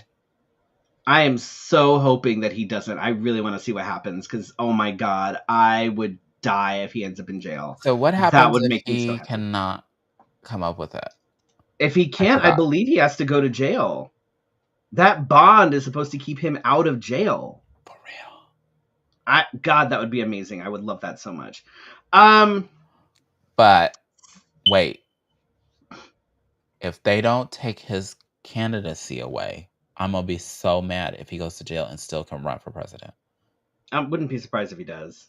I am so hoping that he doesn't. I really want to see what happens because, oh my god, I would die if he ends up in jail. So what That happens would if make me so he happy. cannot come up with it? If he I can't, I forgot. believe he has to go to jail. That bond is supposed to keep him out of jail. For real. God, that would be amazing. I would love that so much. Um, But wait, if they don't take his candidacy away, I'm gonna be so mad if he goes to jail and still can run for president. I wouldn't be surprised if he does.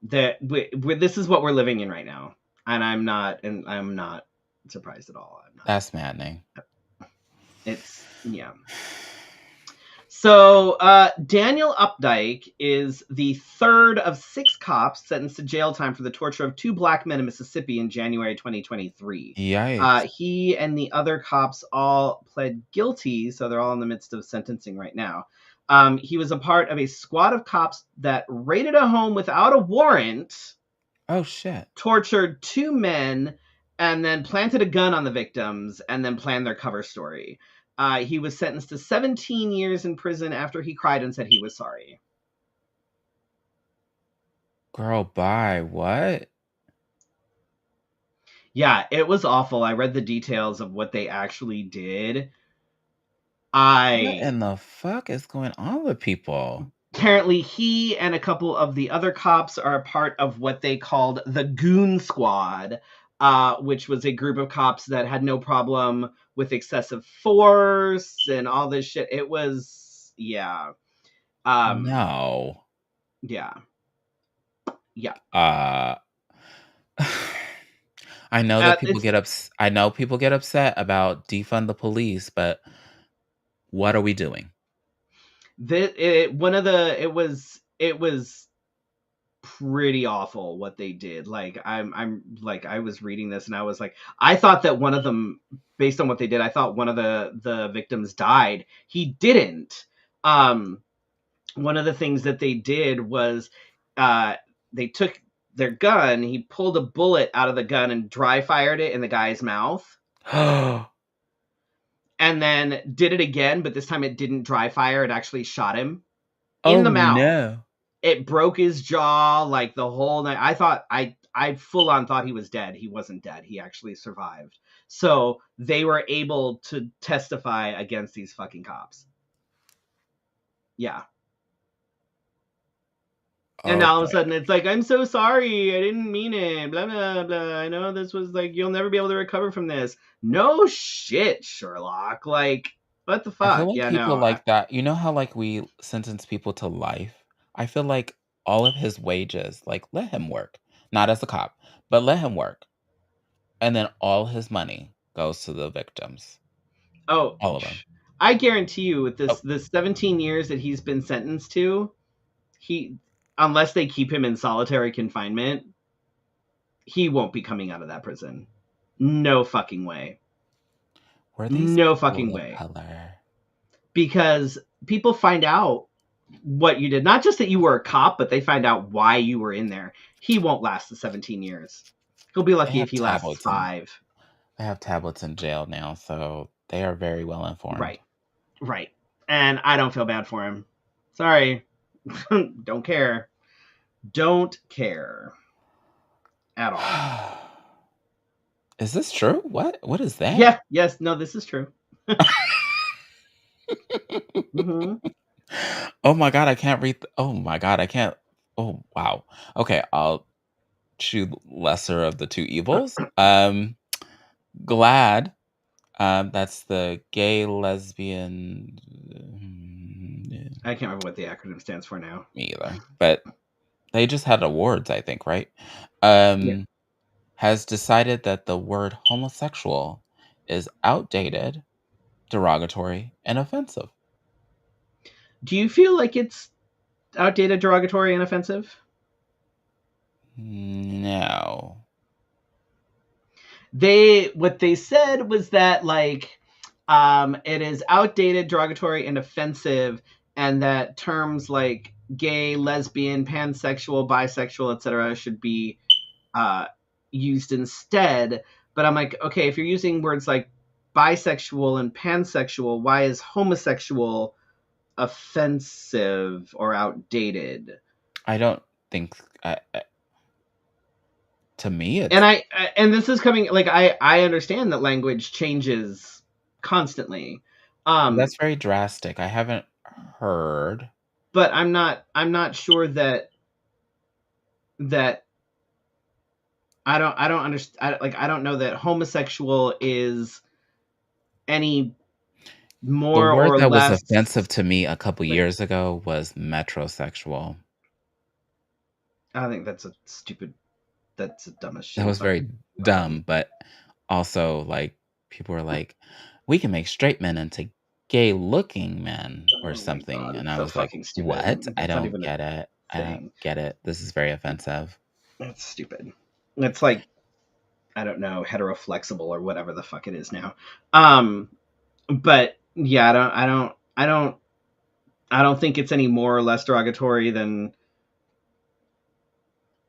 That this is what we're living in right now, and I'm not surprised at all. I'm not. That's maddening. It's yeah. So Daniel Updike is the third of 6 cops sentenced to jail time for the torture of 2 black men in Mississippi in January 2023. Yikes. He and the other cops all pled guilty, so they're all in the midst of sentencing right now. He was a part of a squad of cops that raided a home without a warrant, Oh shit. tortured 2 men, and then planted a gun on the victims and then planned their cover story. He was sentenced to 17 years in prison after he cried and said he was sorry. Girl, bye. What? Yeah, it was awful. I read the details of what they actually did. What I in the fuck is going on with people? Apparently he and a couple of the other cops are a part of what they called the Goon Squad, which was a group of cops that had no problem with excessive force and all this shit. It was yeah. No. Yeah. Yeah. Uh I know that people It's get I know people get upset about defund the police, but what are we doing? one of the it was it was pretty awful what they did. Like I'm like I was reading this and I was like, I thought that one of them, based on what they did, I thought one of the victims died. He didn't. Um, One of the things that they did was uh, they took their gun. He pulled a bullet out of the gun and dry fired it in the guy's mouth, Oh and then did it again, but this time it didn't dry fire. It actually shot him in the mouth. no. It broke his jaw, like the whole night. I full on thought he was dead. He wasn't dead. He actually survived. So they were able to testify against these fucking cops. Yeah. And all of a Okay. sudden it's like, I'm so sorry. I didn't mean it. Blah, blah, blah. I know this was like, you'll never be able to recover from this. No shit, Sherlock. Like, what the I feel fuck? like Yeah, people no. like that, you know how, like, we sentence people to life? I feel like all of his wages, like, let him work. Not as a cop, but let him work. And then all his money goes to the victims. Oh, All of them. I guarantee you with Oh, this 17 years that he's been sentenced to, he, unless they keep him in solitary confinement, he won't be coming out of that prison. No fucking way. were these No fucking people of way. color? Because people find out what you did. Not just that you were a cop, but they find out why you were in there. He won't last the 17 years. He'll be They lucky if have he lasts tablets in 5. they have tablets in jail now, so they are very well informed. Right. Right. And I don't feel bad for him. Sorry. Don't care. Don't care at all. Is this true? What is that? Yeah, yes, no, this is true. Hmm. Oh my god, I can't read oh my god, I can't oh wow. Okay, I'll choose lesser of the two evils. Glad, that's the gay lesbian I can't remember what the acronym stands for now. me either. But they just had awards, I think, right? Yeah. Um, has decided that the word homosexual is outdated, derogatory, and offensive. Do you feel like it's outdated, derogatory, and offensive? No. What they said was that like it is outdated, derogatory, and offensive, and that terms like gay, lesbian, pansexual, bisexual, etc. should be uh, used instead. But I'm like, okay, if you're using words like bisexual and pansexual, why is homosexual offensive or outdated? I don't think to me And it's and this is coming like I understand that language changes constantly. Um, that's very drastic. I haven't heard. but I'm not sure that I don't understand. Like I don't know that homosexual is any The more word or that was less offensive to me a couple like years ago was metrosexual. I think that's a stupid. That's the dumbest That shit was very fucking. dumb, but also, like, people were like, "We can make straight men into gay-looking men," or Oh my something, god, and it's I so was like, fucking stupid. "What? I That's not don't even a get it. I don't thing. get it. This is very offensive." That's stupid. It's like I don't know, heteroflexible or whatever the fuck it is now. But yeah, I don't think it's any more or less derogatory than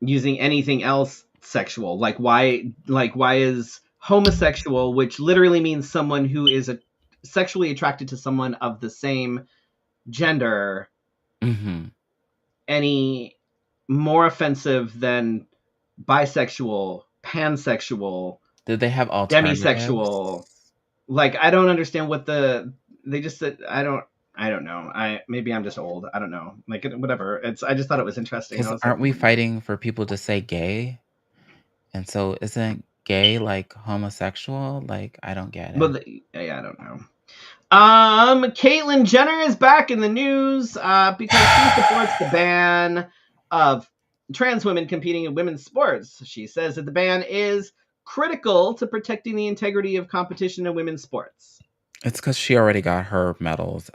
using anything else sexual. Like why is homosexual, which literally means someone who is sexually attracted to someone of the same gender, Mhm. any more offensive than bisexual, pansexual, Did they have alternatives? demisexual? Like I don't understand what they just said. I don't know. I maybe I'm just old. I don't know. Like whatever. It's I just thought it was interesting. I 'Cause was like, aren't we fighting for people to say gay? And so isn't gay like homosexual? Like, I don't get well, it. yeah, I don't know. Caitlyn Jenner is back in the news because she supports the ban of trans women competing in women's sports. She says that the ban is critical to protecting the integrity of competition in women's sports. It's 'cause she already got her medals,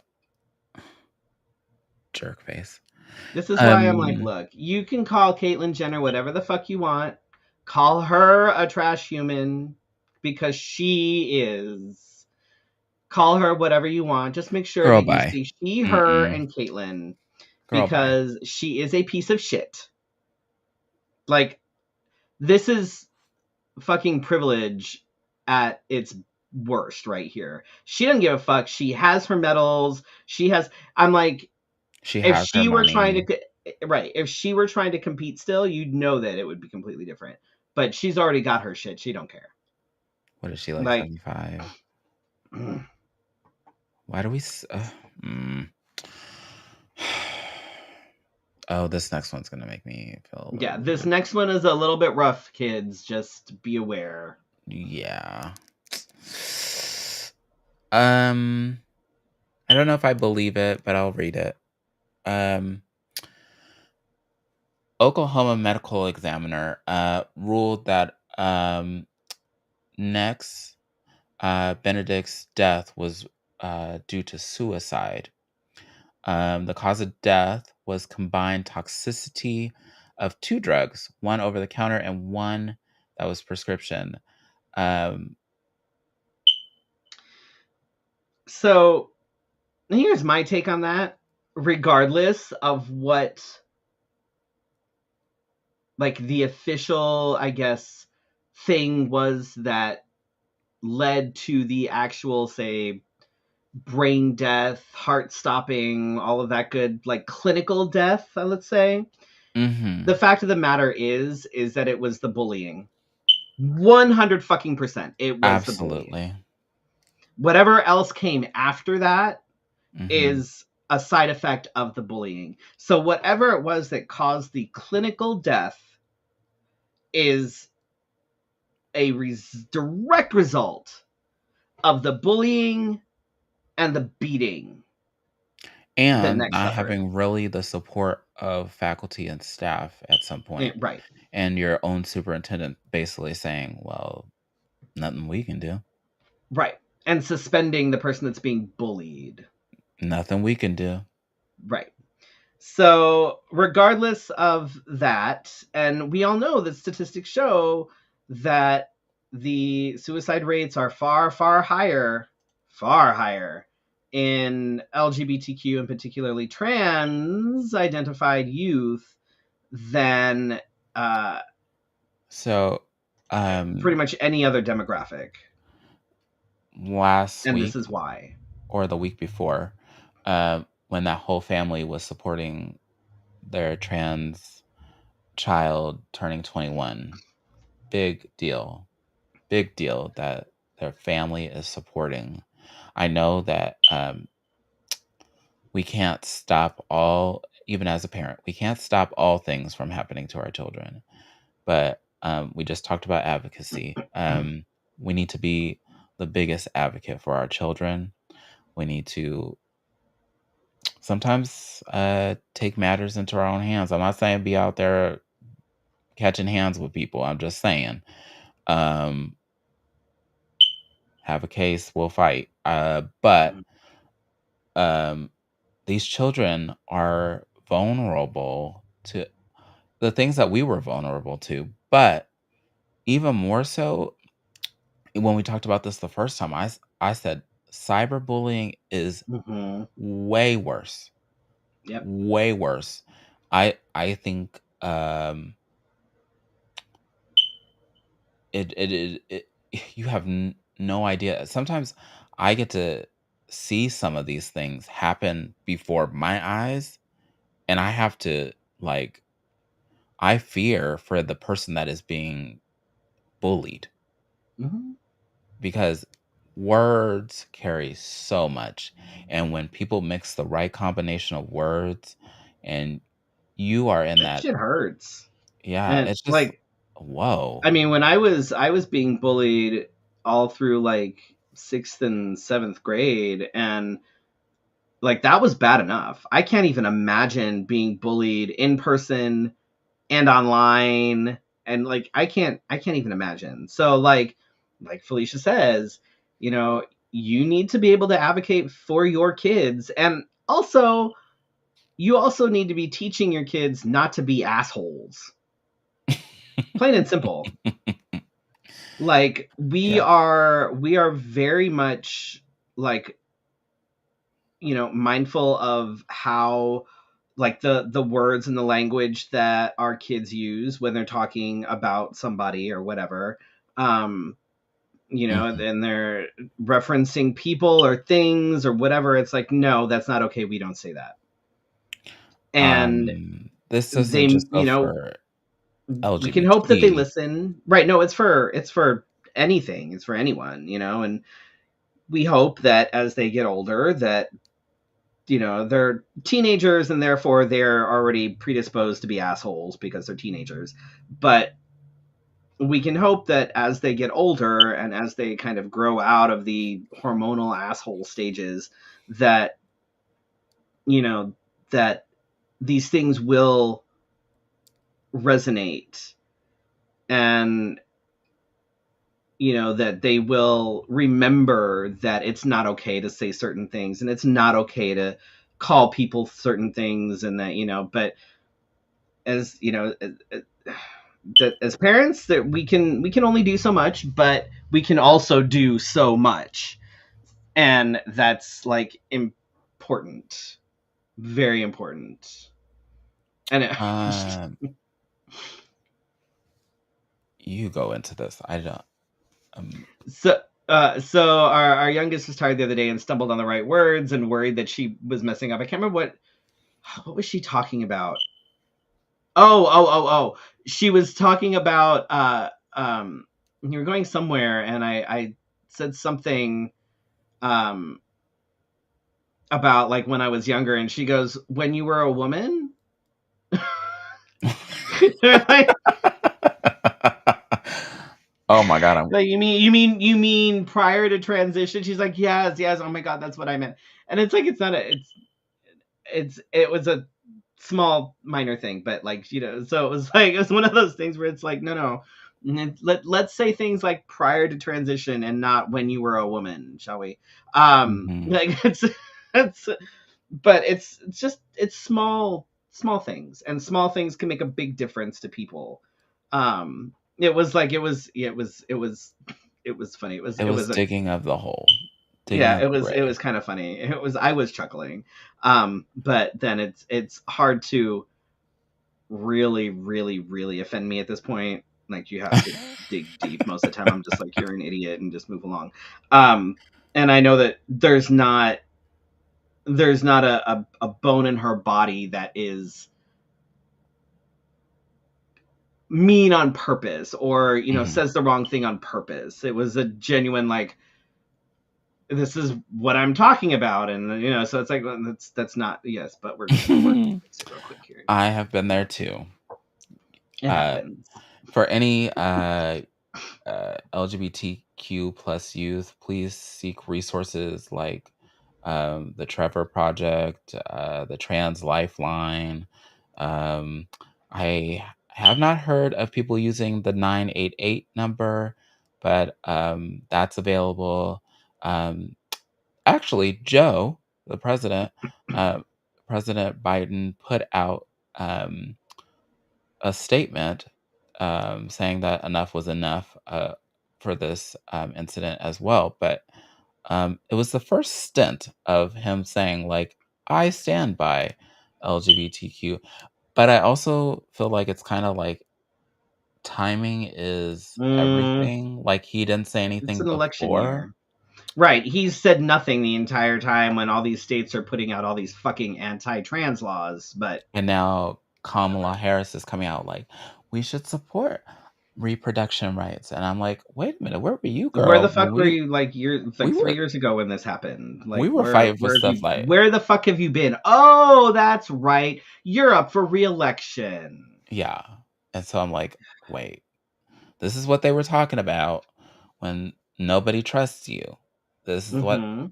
jerk face. This is why I'm like, Um, look, you can call Caitlyn Jenner whatever the fuck you want. Call her a trash human because she is. Call her whatever you want. Just make sure Girl, that you bye. say she, her, Mm-mm. and Caitlyn Girl, bye. because she is a piece of shit. Like, this is fucking privilege at its worst right here. She doesn't give a fuck. She has her medals. She has. I'm like, She if has her she were trying money. to, right, if she were trying to compete still, you'd know that it would be completely different. But she's already got her shit. She don't care. What is she like? Like, 75. Why do we? Mm. Oh, this next one's gonna make me feel a little yeah, this weird. next one is a little bit rough, kids. Just be aware. Yeah. Um, I don't know if I believe it, but I'll read it. Um, Oklahoma medical examiner ruled that next Benedict's death was due to suicide. The cause of death was combined toxicity of two drugs, one over the counter and one that was prescription. Um, So here's my take on that. Regardless of what, like, the official, I guess, thing was that led to the actual, say, brain death, heart stopping, all of that good, like, clinical death, let's say. The mhm, fact of the matter is that it was the bullying. 100 fucking percent. It was the bullying. absolutely. Whatever else came after that Mhm. is a side effect of the bullying. So whatever it was that caused the clinical death is a direct result of the bullying and the beating that And Nick not suffered. having really the support of faculty and staff at some point, Right, and your own superintendent basically saying, "Well, nothing we can do. right. And suspending the person that's being bullied. Nothing we can do." Right. So, regardless of that, and we all know that statistics show that the suicide rates are far higher in LGBTQ and particularly trans identified youth than uh, So, pretty um, much any other demographic. last And this week is why. or the week before, when that whole family was supporting their trans child turning 21, big deal. Big deal that their family is supporting. I know that we can't stop all, even as a parent, we can't stop all things from happening to our children. But we just talked about advocacy. We need to be the biggest advocate for our children. We need to sometimes take matters into our own hands. I'm not saying be out there catching hands with people. I'm just saying, um, have a case, we'll fight. But um, these children are vulnerable to the things that we were vulnerable to. But even more so, when we talked about this the first time, I said cyberbullying is Mm-hmm. way worse, Yep. way worse. I think it you have no idea. Sometimes I get to see some of these things happen before my eyes, and I have to like I fear for the person that is being bullied Mm-hmm. because words carry so much. And when people mix the right combination of words and you are in That that, shit hurts. yeah, And it's just, like, I whoa. mean, when I was being bullied all through like sixth and seventh grade, and like that was bad enough. I can't even imagine being bullied in person and online, and like I can't even imagine. So like Felicia says, you know, you need to be able to advocate for your kids, and also you also need to be teaching your kids not to be assholes. Plain and simple. Like Yeah. we are very much like, mindful of how, like, the words and the language that our kids use when they're talking about somebody or whatever. Um Mhm. and they're referencing people or things or whatever. It's like, no, that's not okay. We don't say that. And This doesn't they, just go for we can hope that they LGBT. listen. Right. No, it's for anything. It's for anyone, and we hope that as they get older that, they're teenagers and therefore they're already predisposed to be assholes because they're teenagers. But we can hope that as they get older and as they kind of grow out of the hormonal asshole stages, that, you know, that these things will resonate, and, that they will remember that it's not okay to say certain things and it's not okay to call people certain things, and that, but as, that as parents, that we can only do so much, but we can also do so much. And that's like important, very important. And Um, you go into this. I don't. Um, so our youngest was tired the other day and stumbled on the right words and worried that she was messing up. I can't remember what was she talking about. Oh, she was talking about, you were going somewhere, and I said something, um about, like, when I was younger, and she goes, when you were a woman. like, oh my god! I'm. you mean prior to transition? She's like, yes, yes. Oh my god, that's what I meant. And it's like, it's not a it was a small minor thing, but, like, so it was like, it's one of those things where it's like, no, no. Let's say things like prior to transition and not when you were a woman, shall we? Mhm. Like, it's but it's just, it's small things, and small things can make a big difference to people. It was like, yeah, it was funny. It It was was a digging of the hole, digging Yeah, of it the was it grave. was kind of funny. I was chuckling. But then it's hard to really, really, really offend me at this point. Like, you have to dig deep. Most of the time I'm just like, you're an idiot, and just move along. um and I know that there's not a bone in her body that is mean on purpose, or, Mhm. says the wrong thing on purpose. It was a genuine, like, this is what I'm talking about. And, so it's like, well, that's not, yes, but we're gonna work to fix it real quick here. I have been there too. It Uh, happens. for any LGBTQ plus youth, please seek resources like the Trevor Project, the Trans Lifeline. Um, I have not heard of people using the 988 number, but that's available. Um, actually, Joe, the president, uh, President Biden put out a statement saying that enough was enough for this incident as well. But it was the first stint of him saying, like, I stand by LGBTQ. But I also feel like it's kind of like timing is Mm, everything. Like, he didn't say it's anything an election before. year. Right. He's said nothing the entire time when all these states are putting out all these fucking anti-trans laws. But And now Kamala Harris is coming out like, we should support reproduction rights. And I'm like, wait a minute, where were you, where the girl? When fuck were you, like, we 3 were years ago when this happened? we Like, were fighting for stuff like, where the fuck have you been? Oh, that's right. You're up for re-election. yeah. And so I'm like, wait, this is what they were talking about when nobody trusts you. This is what Mm-hmm.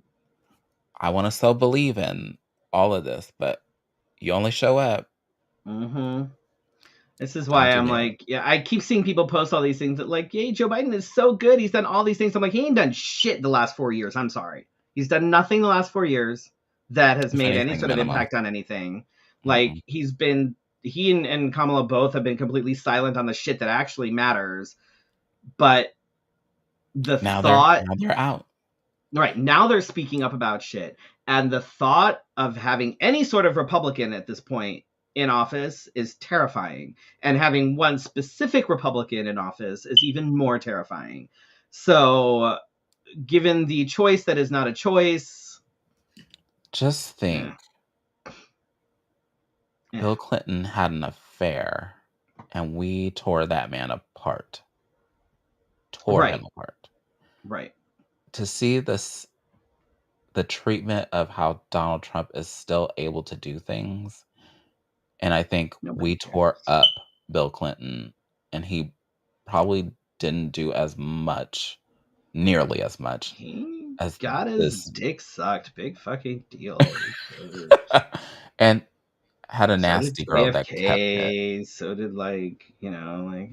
I want to so believe in all of this, but you only show up, Mm-hmm. This is don't why do I'm that. like, yeah, I keep seeing people post all these things that, like, yay, Joe Biden is so good. He's done all these things. I'm like, he ain't done shit the last 4 years. I'm sorry. He's done nothing the last 4 years that has If made any anything, sort of minimum. impact on anything. Like Mm-mm. he and Kamala both have been completely silent on the shit that actually matters. But the thought, Now they're out. right now they're speaking up about shit, and the thought of having any sort of Republican at this point in office is terrifying, and having one specific Republican in office is even more terrifying. So, given the choice that is not a choice, Just eh, think, eh, Bill Clinton had an affair, and we tore that man apart. Tore him right, apart. right. To see the treatment of how Donald Trump is still able to do things, and I think Nobody we tore cares. up Bill Clinton, and he probably didn't do as much, nearly as much He as got his this dick sucked. Big fucking deal. and had a So did nasty girl that kept it. JFK. So did like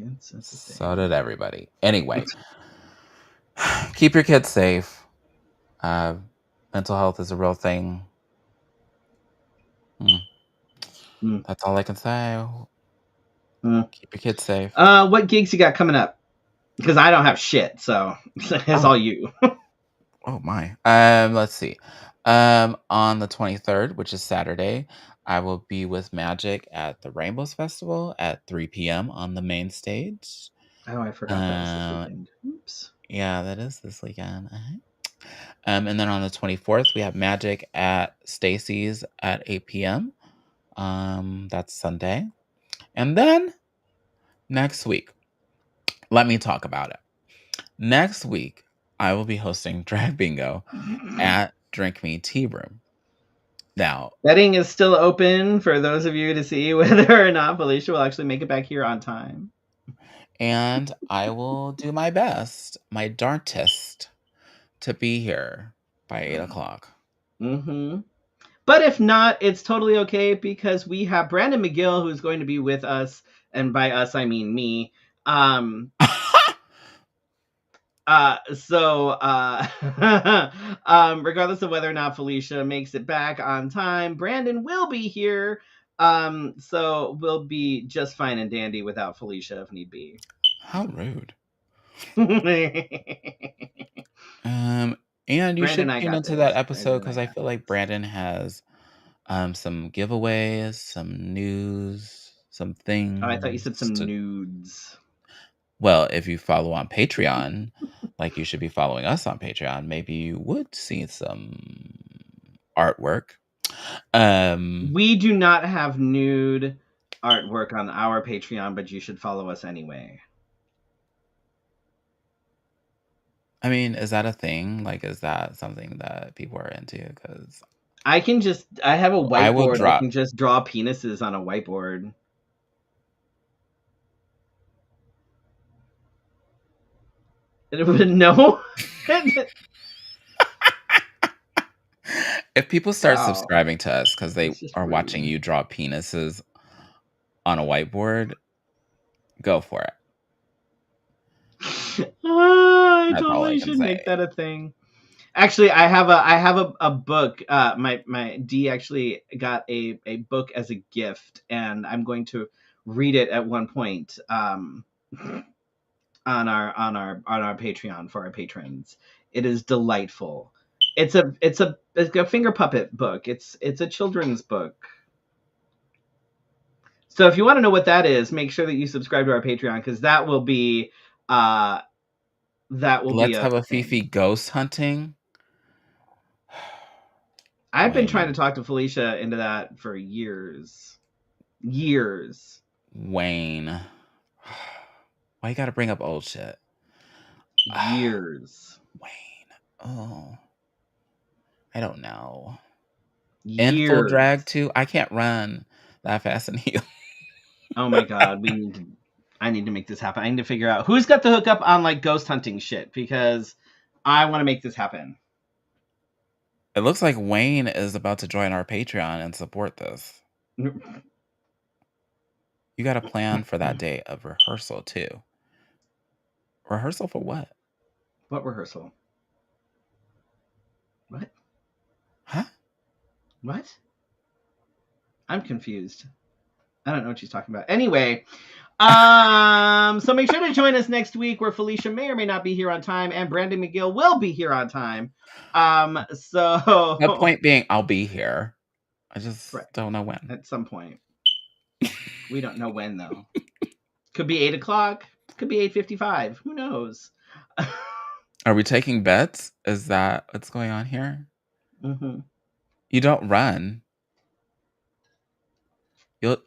it's a So thing. did everybody. Anyway, keep your kids safe. Uh, mental health is a real thing. Mm, Mm, that's all I can say. mm. Keep your kids safe. What gigs you got coming up? Because I don't have shit, so it's Oh, all you. oh my. Let's see. On the 23rd, which is Saturday, I will be with Magic at the Rainbows Festival at 3 p.m. on the main stage. Oh, I forgot that was this Uh, weekend. Oops. yeah, that is this weekend. And then on the 24th, we have Magic at Stacy's at 8 p.m. That's Sunday. And then next week, let me talk about it. Next week, I will be hosting Drag Bingo at Drink Me Tea Room. Now, Betting is still open for those of you to see whether or not Felicia will actually make it back here on time. and I will do my best, my darntest, to be here by 8 o'clock. Mm-hmm. But if not, it's totally okay because we have Brandon McGill who's going to be with us, and by us I mean me. Um, Regardless of whether or not Felicia makes it back on time, Brandon will be here. So we'll be just fine and dandy without Felicia if need be. How rude. Brandon Um, and you should and I tune got into that this. episode Brandon and because I I got feel like this. Brandon has some giveaways, some news, some Oh, I thought you things said some to. nudes. Well, if you follow on Patreon, like you should be following us on Patreon, maybe you would see some artwork. Um, We do not have nude artwork on our Patreon, but you should follow us anyway. I mean, is that a thing? Like, is that something that people are into? Because I have a I will whiteboard. I drop. can just draw penises on a whiteboard. No. If people start Wow. subscribing to us because they That's just are watching rude. you draw penises on a whiteboard, go for it. I That's all I totally can should make say. that a thing. Actually, I have a book. My D actually got a book as a gift, and I'm going to read it at one point. On our Patreon for our patrons. It is delightful. It's a finger puppet book. It's a children's book. So if you want to know what that is, make sure that you subscribe to our Patreon because uh that will be Let's a have a thing. Fifi ghost hunting. I've been trying to Wayne. talk to Felicia into that for years. Years. Wayne. Why you gotta bring up old shit? Years. Wayne. Oh, I don't know. In full drag Years. too? I can't run that fast and heal. Oh my god, I need to make this happen. I need to figure out who's got the hookup on like ghost hunting shit because I want to make this happen. It looks like Wayne is about to join our Patreon and support this. You got a plan for that day of rehearsal too. Rehearsal for what? What rehearsal? What? Huh? What? I'm confused. I don't know what she's talking about. Anyway, so make sure to join us next week where Felicia may or may not be here on time and Brandon McGill will be here on time. The So point being, I'll be here. I just right, don't know when. at some point. We don't know when though. Could be 8 o'clock. Could be 8:55. Who knows? Are we taking bets? Is that what's going on here? Mm-hmm. You don't run. You'll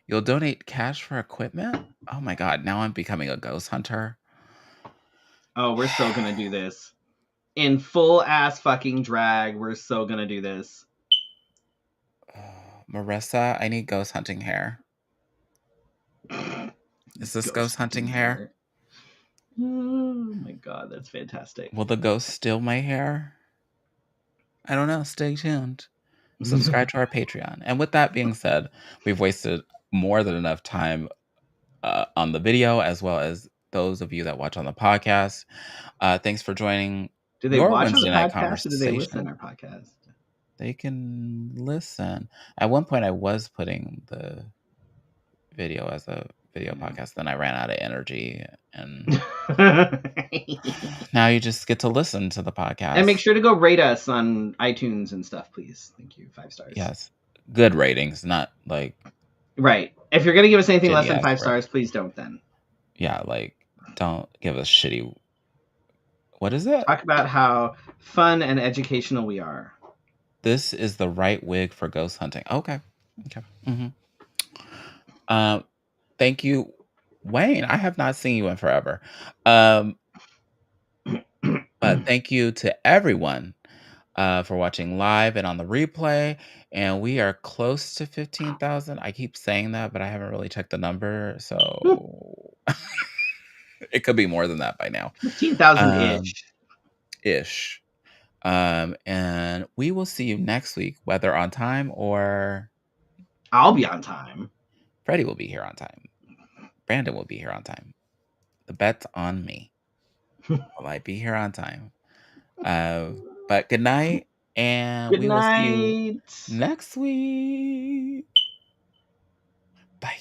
you'll donate cash for equipment? Oh my god, now I'm becoming a ghost hunter. Oh, we're so gonna do this in full ass fucking drag. We're so gonna do this. Marissa, I need ghost hunting hair. Is this Ghost ghost hunting hunting hair? hair. Oh my god, that's fantastic. Will the ghost steal my hair? I don't know. Stay tuned. Subscribe to our Patreon. And with that being said, we've wasted more than enough time on the video, as well as those of you that watch on the podcast. Thanks for joining Do they your watch on the Wednesday night podcast or do they listen conversation. to our podcast? They can listen. At one point, I was putting the video as a video podcast. Then I ran out of energy, and now you just get to listen to the And make podcast. sure to go rate us on iTunes and stuff, please. Thank you. 5 stars. Yes, good ratings, not like Right. If you're gonna give us anything less shitty than ass 5 stars, ratings. please don't then. Yeah, like don't give us shitty. What is it? Talk about how fun and educational we are. This is the right wig for ghost hunting. Okay. Okay. Um, thank you, Wayne. I have not seen you in forever. But thank you to everyone for watching live and on the replay. And we are close to 15,000. I keep saying that, but I haven't really checked the number. So it could be more than that by now. 15,000 Um, ish. ish. And we will see you next week, whether on time or I'll be on time. Freddy will be here on time. Brandon will be here on time. The bet's on me. Will I be here on time? But good night, and Good we will see you night. next week. Bye.